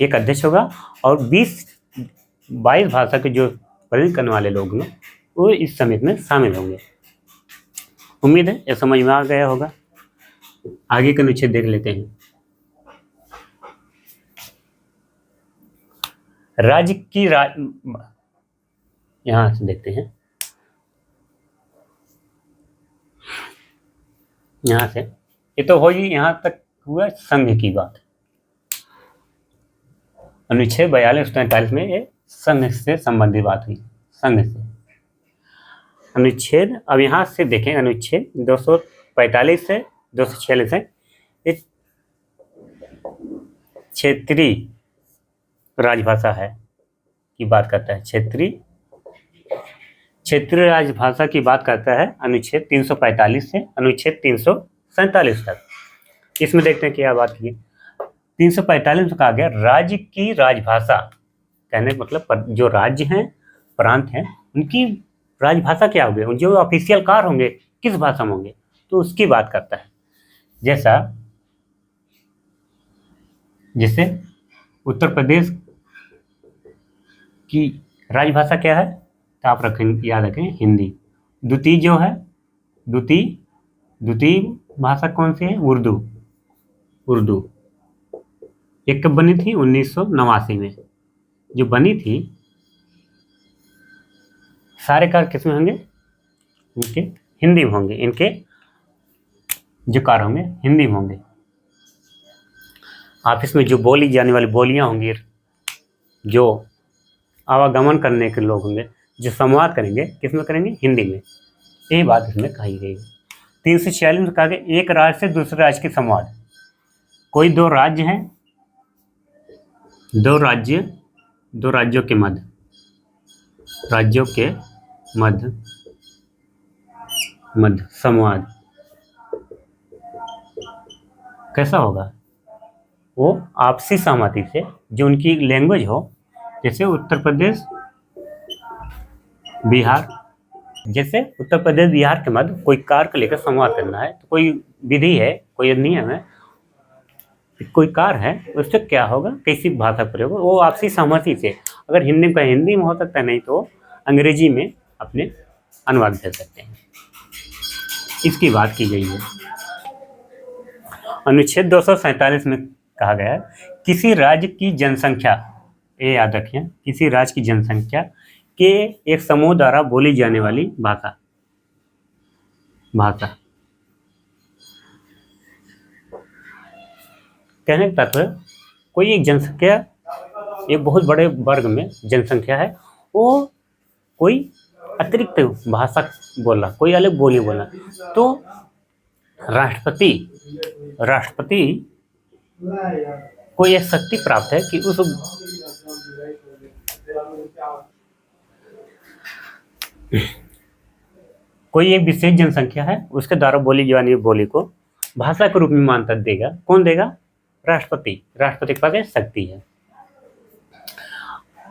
एक अध्यक्ष होगा और 22 भाषा के जो प्रतिनिधित्व करने वाले लोग हैं वो इस समिति में शामिल होंगे। उम्मीद है यह समझ में आ गया होगा। आगे का अनुच्छेद देख लेते हैं। राज्य की यहां से देखते हैं, यहां से ये तो होगी, यहां तक हुआ संघ की बात। अनुच्छेद 42-43 में ये संघ से संबंधित बात हुई, संघ से अनुच्छेद। अब यहाँ से देखें अनुच्छेद 245 से 246 है, क्षेत्रीय राजभाषा है की बात करता है। क्षेत्रीय राजभाषा की बात करता है अनुच्छेद 345 से अनुच्छेद 347 तक। इसमें देखते हैं क्या बात की। 345 में कहा गया राज्य की राजभाषा, कहने का मतलब जो राज्य हैं, प्रांत हैं, उनकी राजभाषा क्या होगी, जो ऑफिशियल कार्य होंगे किस भाषा में होंगे, तो उसकी बात करता है। जैसे उत्तर प्रदेश की राजभाषा क्या है, तो आप याद रखें हिंदी। द्वितीय जो है, द्वितीय भाषा कौन सी है? उर्दू। एक कब बनी थी? 1989 में जो बनी थी। सारे कार्य किसमें होंगे? इनके हिंदी में होंगे, इनके जो कार्य होंगे हिंदी में होंगे। ऑफिस में जो बोली जाने वाली बोलियां होंगी, जो आवागमन करने के लोग होंगे, जो संवाद करेंगे किसमें करेंगे? हिंदी में। यही बात इसमें कही गई। 346 में कहा गया एक राज्य से दूसरे राज्य के संवाद। कोई दो राज्य हैं, दो राज्यों के मध्य संवाद कैसा होगा? वो आपसी सहमति से, जो उनकी लैंग्वेज हो, जैसे उत्तर प्रदेश बिहार के मध्य कोई कार्य को लेकर संवाद करना है, तो कोई विधि है, कोई नियम है, कोई कार है उससे क्या होगा, कैसी भाषा प्रयोग होगा, वो आपसी सहमति से, अगर हिंदी का हिंदी में हो सकता है, नहीं तो अंग्रेजी में अपने अनुवाद कर सकते हैं। इसकी बात की गई है। अनुच्छेद 247 में कहा गया है किसी राज्य की जनसंख्या, ये याद रखिए, किसी राज्य की जनसंख्या के एक समूह द्वारा बोली जाने वाली भाषा कहने का तात्पर्य, कोई एक जनसंख्या, एक बहुत बड़े वर्ग में जनसंख्या है, वो कोई अतिरिक्त भाषा बोल रहा, कोई अलग बोली बोल रहा, तो राष्ट्रपति को यह शक्ति प्राप्त है कि उस कोई एक विशेष जनसंख्या है उसके द्वारा बोली जाने वाली बोली को भाषा के रूप में मान्यता देगा। कौन देगा? राष्ट्रपति के पास यह शक्ति है।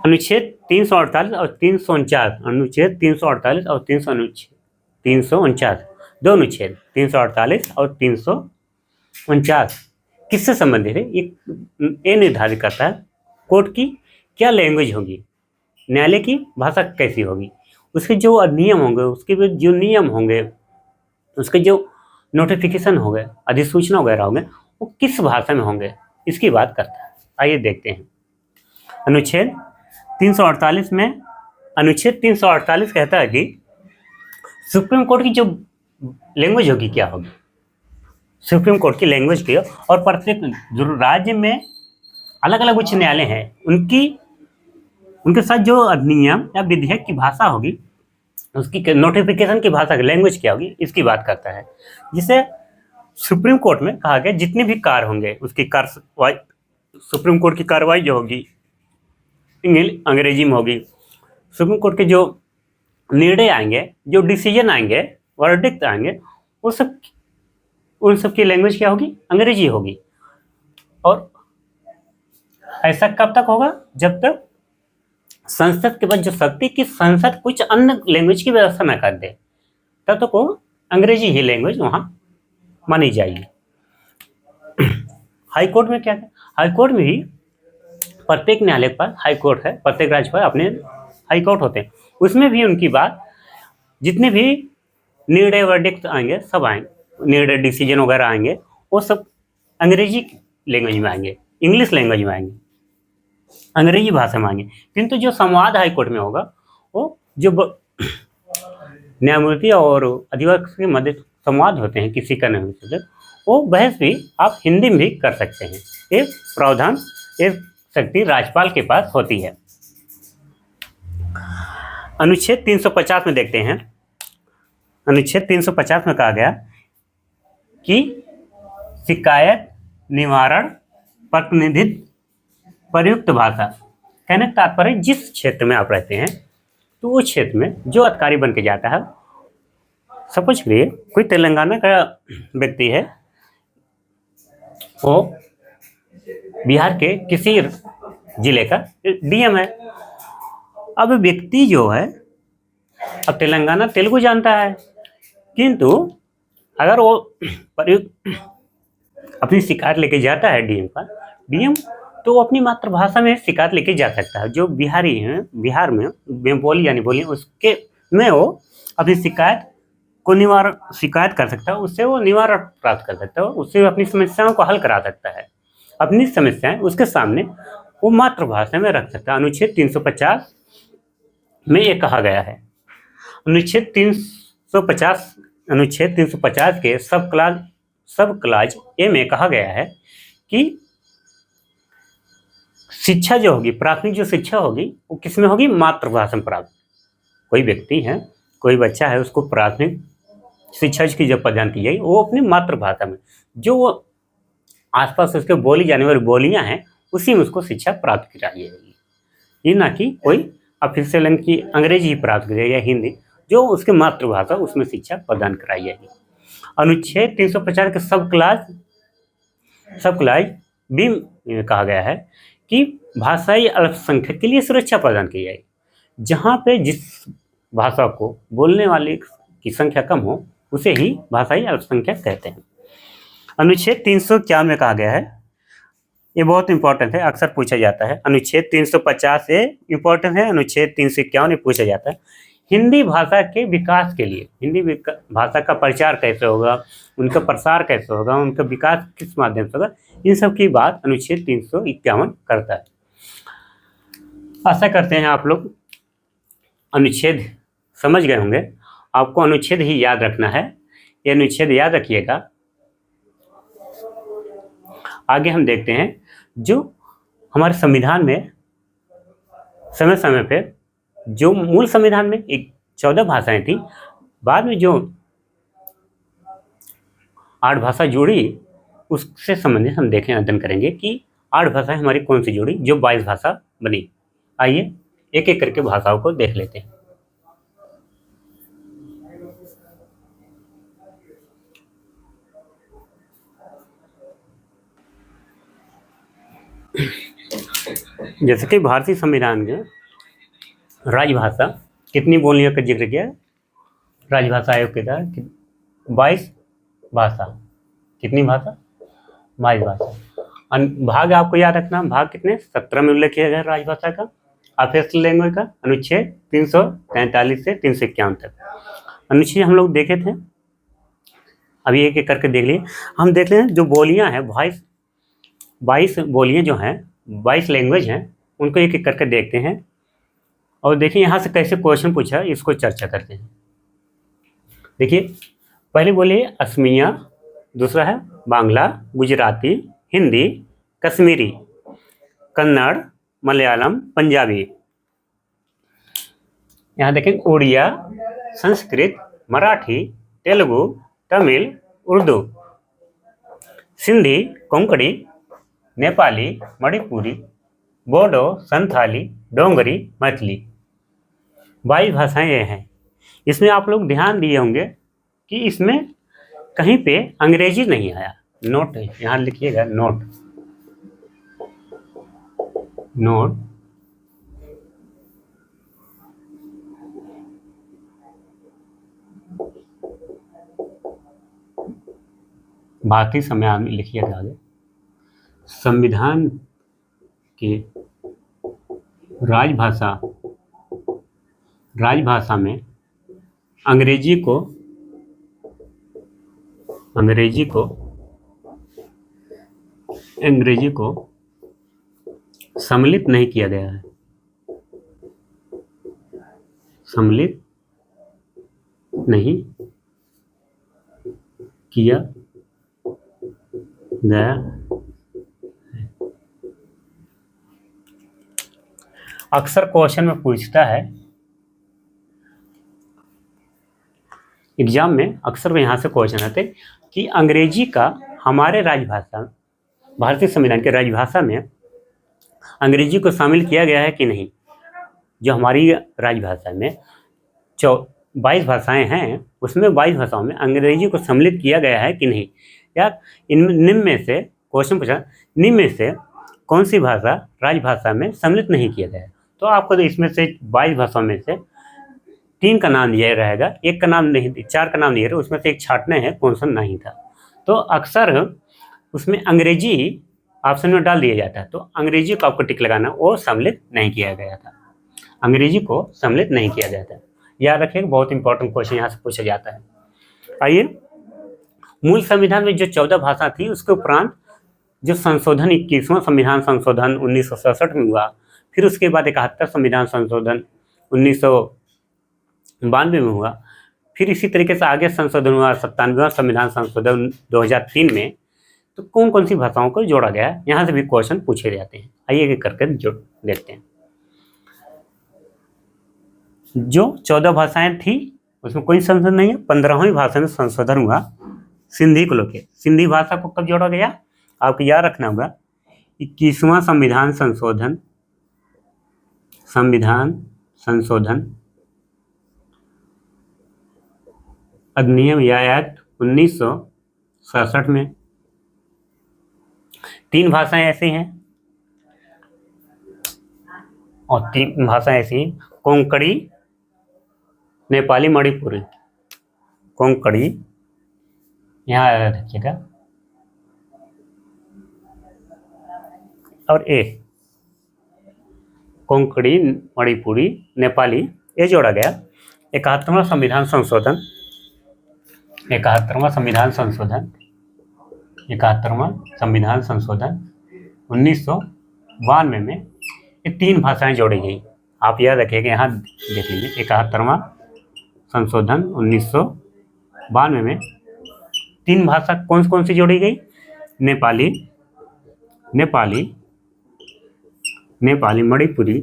अनुच्छेद 348 और 349, अनुच्छेद 348 और 349, दो अनुच्छेद 348 और 349 किससे संबंधित है? ये निर्धारित करता है कोर्ट की क्या लैंग्वेज होगी, न्यायालय की भाषा कैसी होगी, उसके जो अधिनियम होंगे, उसके जो नियम होंगे, उसके जो नोटिफिकेशन होंगे, अधिसूचना वगैरह होंगे, वो किस भाषा में होंगे, इसकी बात करता है। आइए देखते हैं। अनुच्छेद 348 में, अनुच्छेद 348 कहता है कि सुप्रीम कोर्ट की जो लैंग्वेज होगी क्या होगी, सुप्रीम कोर्ट की लैंग्वेज की, और प्रत्येक जो राज्य में अलग अलग उच्च न्यायालय हैं, उनके साथ जो अधिनियम या विधेयक की भाषा होगी, उसकी नोटिफिकेशन की भाषा की लैंग्वेज क्या होगी, इसकी बात करता है। जिसे सुप्रीम कोर्ट में कहा गया जितने भी कार्य होंगे उसकी कार्रवाई, सुप्रीम कोर्ट की कार्रवाई जो होगी अंग्रेजी में होगी, सुप्रीम कोर्ट के जो निर्णय आएंगे, जो डिसीजन आएंगे, वर्डिक्ट आएंगे, उन सब की लैंग्वेज क्या होगी? अंग्रेजी होगी। और ऐसा कब तक होगा? जब तक संसद के पास जो शक्ति की संसद कुछ अन्य लैंग्वेज की व्यवस्था न कर दे, तब तक वो अंग्रेजी ही लैंग्वेज वहां मानी जाएगी। हाईकोर्ट में क्या है? हाईकोर्ट में भी प्रत्येक न्यायालय पर हाईकोर्ट है, प्रत्येक राज्य पर अपने हाईकोर्ट होते हैं, उसमें भी उनकी बात, जितने भी निर्णय वर्डिक्ट आएंगे, सब आएंगे, निर्णय डिसीजन वगैरह आएंगे, वो सब अंग्रेजी लैंग्वेज में आएंगे, इंग्लिश लैंग्वेज में आएंगे, अंग्रेजी भाषा में आएंगे। किंतु जो संवाद हाईकोर्ट में होगा, वो जो न्यायमूर्ति और अधिवक्ता के मध्य संवाद होते हैं किसी का नहीं होते, वो बहस भी आप हिंदी में भी कर सकते हैं। ये प्रावधान, ये शक्ति राज्यपाल के पास होती है। अनुच्छेद 350 में देखते हैं। अनुच्छेद 350 में कहा गया कि शिकायत निवारण प्रतिनिधित्व प्रयुक्त भाषा, कहने का तात्पर्य जिस क्षेत्र में आप रहते हैं, तो वो क्षेत्र में जो अधिकारी बन के जाता है, सपोज करिए कोई तेलंगाना का व्यक्ति है, वो बिहार के किसी जिले का डीएम है। अब व्यक्ति जो है, अब तेलंगाना तेलुगु जानता है, किंतु अगर वो अपनी शिकायत लेके जाता है डीएम, तो वो अपनी मातृभाषा में शिकायत लेके जा सकता है। जो बिहारी हैं, बिहार में बोली यानी बोली, उसके में वो अपनी शिकायत कर सकता है, उससे वो निवारण प्राप्त कर सकता है, उससे अपनी समस्याओं को हल करा सकता है, अपनी समस्याएं उसके सामने वो मातृभाषा में रख सकता है। अनुच्छेद 350 में ये कहा गया है। अनुच्छेद 350 के सब क्लाज ए में कहा गया है कि शिक्षा जो होगी, प्राथमिक जो शिक्षा होगी, वो किस में होगी? मातृभाषा में प्राप्त। कोई व्यक्ति है, कोई बच्चा है, उसको प्राथमिक शिक्षा की जब प्रदान की जाएगी, वो अपनी मातृभाषा में, जो वो आसपास उसके बोली जाने वाली बोलियां हैं, उसी में उसको शिक्षा प्राप्त कराई जाएगी। ये ना कि कोई ऑफिशियल लाइन की अंग्रेजी ही प्राप्त करेगा या हिंदी, जो उसकी मातृभाषा, उसमें शिक्षा प्रदान कराई जाएगी। अनुच्छेद 350 के सब क्लाज बी में कहा गया है कि भाषाई अल्पसंख्यक के लिए सुरक्षा प्रदान की जाएगी। जहाँ पे जिस भाषा को बोलने वाले की संख्या कम हो, उसे ही भाषाई अल्पसंख्यक कहते हैं। अनुच्छेद 351 में कहा गया है ये बहुत इंपॉर्टेंट है, अक्सर पूछा जाता है। अनुच्छेद 350 से इंपॉर्टेंट है, अनुच्छेद 351 पूछा जाता है। हिंदी भाषा के विकास के लिए, भाषा का प्रचार कैसे होगा, उनका प्रसार कैसे होगा, उनका विकास किस माध्यम से होगा, इन सब की बात अनुच्छेद 351 करता है। आशा करते हैं आप लोग अनुच्छेद समझ गए होंगे। आपको अनुच्छेद ही याद रखना है, ये अनुच्छेद याद रखिएगा। आगे हम देखते हैं जो हमारे संविधान में समय समय पे, जो मूल संविधान में 14 भाषाएं थी, बाद में जो 8 भाषा जुड़ी, उससे संबंधित हम देखें, अध्ययन करेंगे कि 8 भाषाएं हमारी कौन सी जुड़ी जो 22 भाषा बनी। आइए एक एक करके भाषाओं को देख लेते हैं। जैसे कि भारतीय संविधान में राजभाषा कितनी बोलियों का जिक्र किया, राजभाषा आयोग के तहत 22 भाषा, कितनी भाषा, 22 भाषा। भाग आपको याद रखना, भाग कितने, 17 में उल्लेख किया गया राजभाषा का, ऑफिशियल लैंग्वेज का, अनुच्छेद 343 से 351 तक अनुच्छेद हम लोग देखे थे। अभी एक एक करके देख लिए। हम देख लें जो बोलियां हैं, 22 बोलियां जो हैं, 22 लैंग्वेज हैं, उनको एक एक करके देखते हैं और देखिए यहाँ से कैसे क्वेश्चन पूछा, इसको चर्चा करते हैं। देखिए पहले बोलिए असमिया, दूसरा है बांग्ला, गुजराती, हिंदी, कश्मीरी, कन्नड़, मलयालम, पंजाबी। यहाँ देखें उड़िया, संस्कृत, मराठी, तेलुगु, तमिल, उर्दू, सिंधी, कोंकणी, नेपाली, मणिपुरी, बोडो, संथाली, डोंगरी, मैथिली। 22 भाषाएं ये हैं। इसमें आप लोग ध्यान दिए होंगे कि इसमें कहीं पे अंग्रेजी नहीं आया। नोट यहाँ लिखिएगा, नोट नोट भारतीय संविधान में लिखिएगा आगे, संविधान की राजभाषा में अंग्रेजी को सम्मिलित नहीं किया गया है, सम्मिलित नहीं किया गया। अक्सर क्वेश्चन में पूछता है, एग्जाम में अक्सर यहाँ से क्वेश्चन आते कि अंग्रेजी का हमारे राजभाषा, भारतीय संविधान के राजभाषा में अंग्रेजी को शामिल किया गया है कि नहीं। जो हमारी राजभाषा में 22 भाषाएं हैं, उसमें 22 भाषाओं में अंग्रेजी को सम्मिलित किया गया है कि नहीं, या निम्न में से, क्वेश्चन पूछा निम्न में से कौन सी भाषा राजभाषा में सम्मिलित नहीं किया गया है। तो आपको तो इसमें से 22 भाषाओं में से 3 का नाम दिया रहेगा, एक का नाम नहीं, 4 का नाम दिया रहेगा, उसमें से एक छाटने हैं, कौन सा नहीं था। तो अक्सर उसमें अंग्रेजी ऑप्शन में डाल दिया जाता है, तो अंग्रेजी को आपको टिक लगाना, वो सम्मिलित नहीं किया गया था, अंग्रेजी को सम्मिलित नहीं किया गया था। याद रखिएगा, बहुत इंपॉर्टेंट क्वेश्चन यहाँ से पूछा जाता है। आइए, मूल संविधान में जो 14 भाषा थी, उसके उपरांत जो संशोधन 21वां संविधान संशोधन 1967 में हुआ, फिर उसके बाद 71 संविधान संशोधन 1992 में हुआ, फिर इसी तरीके से आगे संशोधन हुआ 97वां संविधान संशोधन 2003 में। तो कौन कौन सी भाषाओं को जोड़ा गया है, यहाँ से भी क्वेश्चन पूछे जाते हैं। आइए करके जोड़ देखते हैं। जो 14 भाषाएं थी उसमें कोई संशोधन नहीं है, 15वीं भाषा में संशोधन हुआ, सिंधी को लेकर। सिंधी भाषा को कब जोड़ा गया, आपको याद रखना होगा, 21वां संविधान संशोधन अधिनियम या एक्ट 1967 में। 3 भाषाएं ऐसी हैं, और 3 भाषाएं ऐसी हैं, कोंकणी, नेपाली, मणिपुरी। कोंकणी यहाँ रखिएगा, और ए कोंकणी, मणिपुरी, नेपाली, ये जोड़ा गया। 71वां संविधान संशोधन, 71वां संविधान संशोधन, 71वां संविधान संशोधन 1992 में ये 3 भाषाएं जोड़ी गई। आप याद रखिएगा, यहाँ देख लीजिए 71वां संशोधन 1992 में 3 भाषा कौन कौन सी जोड़ी गई? नेपाली, नेपाली, नेपाली, मणिपुरी,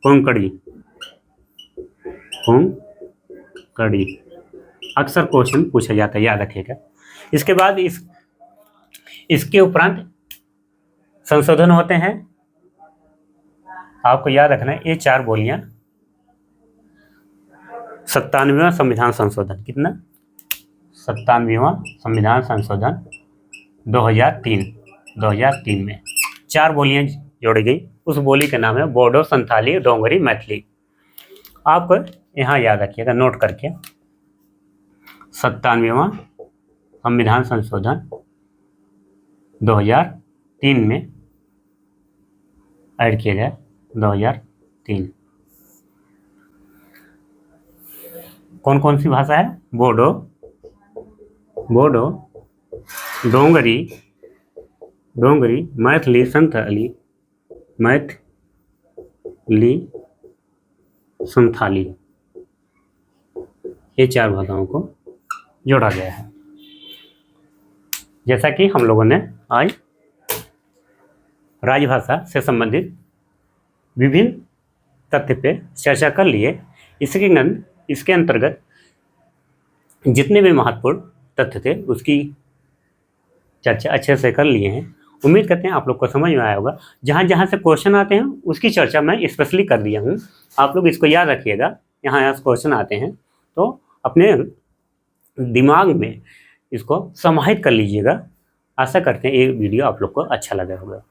कोंकणी, कोंकणी। अक्सर क्वेश्चन पूछा जाता है, याद रखिएगा। इसके बाद इसके उपरांत संशोधन होते हैं, आपको याद रखना है ये 4 बोलियां। 97वां संविधान संशोधन, कितना? 97वां संविधान संशोधन 2003 में 4 बोलियां जोड़ी गई। उस बोली का नाम है बोडो, संथाली, डोंगरी, मैथिली। आपको यहाँ याद रखिएगा नोट करके। 97वां संविधान संशोधन 2003 में ऐड किया गया, 2003। कौन कौन सी भाषा है? बोडो, डोंगरी, मैथिली, संथाली, ये 4 भाषाओं को जोड़ा गया है। जैसा कि हम लोगों ने आज राजभाषा से संबंधित विभिन्न तथ्य पे चर्चा कर लिए। इसके अंतर्गत जितने भी महत्वपूर्ण तथ्य थे उसकी चर्चा अच्छे से कर लिए हैं। उम्मीद करते हैं आप लोग को समझ में आया होगा। जहाँ जहाँ से क्वेश्चन आते हैं उसकी चर्चा मैं स्पेशली कर दिया हूँ। आप लोग इसको याद रखिएगा, यहाँ क्वेश्चन आते हैं तो अपने दिमाग में इसको समाहित कर लीजिएगा। आशा करते हैं ये वीडियो आप लोग को अच्छा लगा होगा।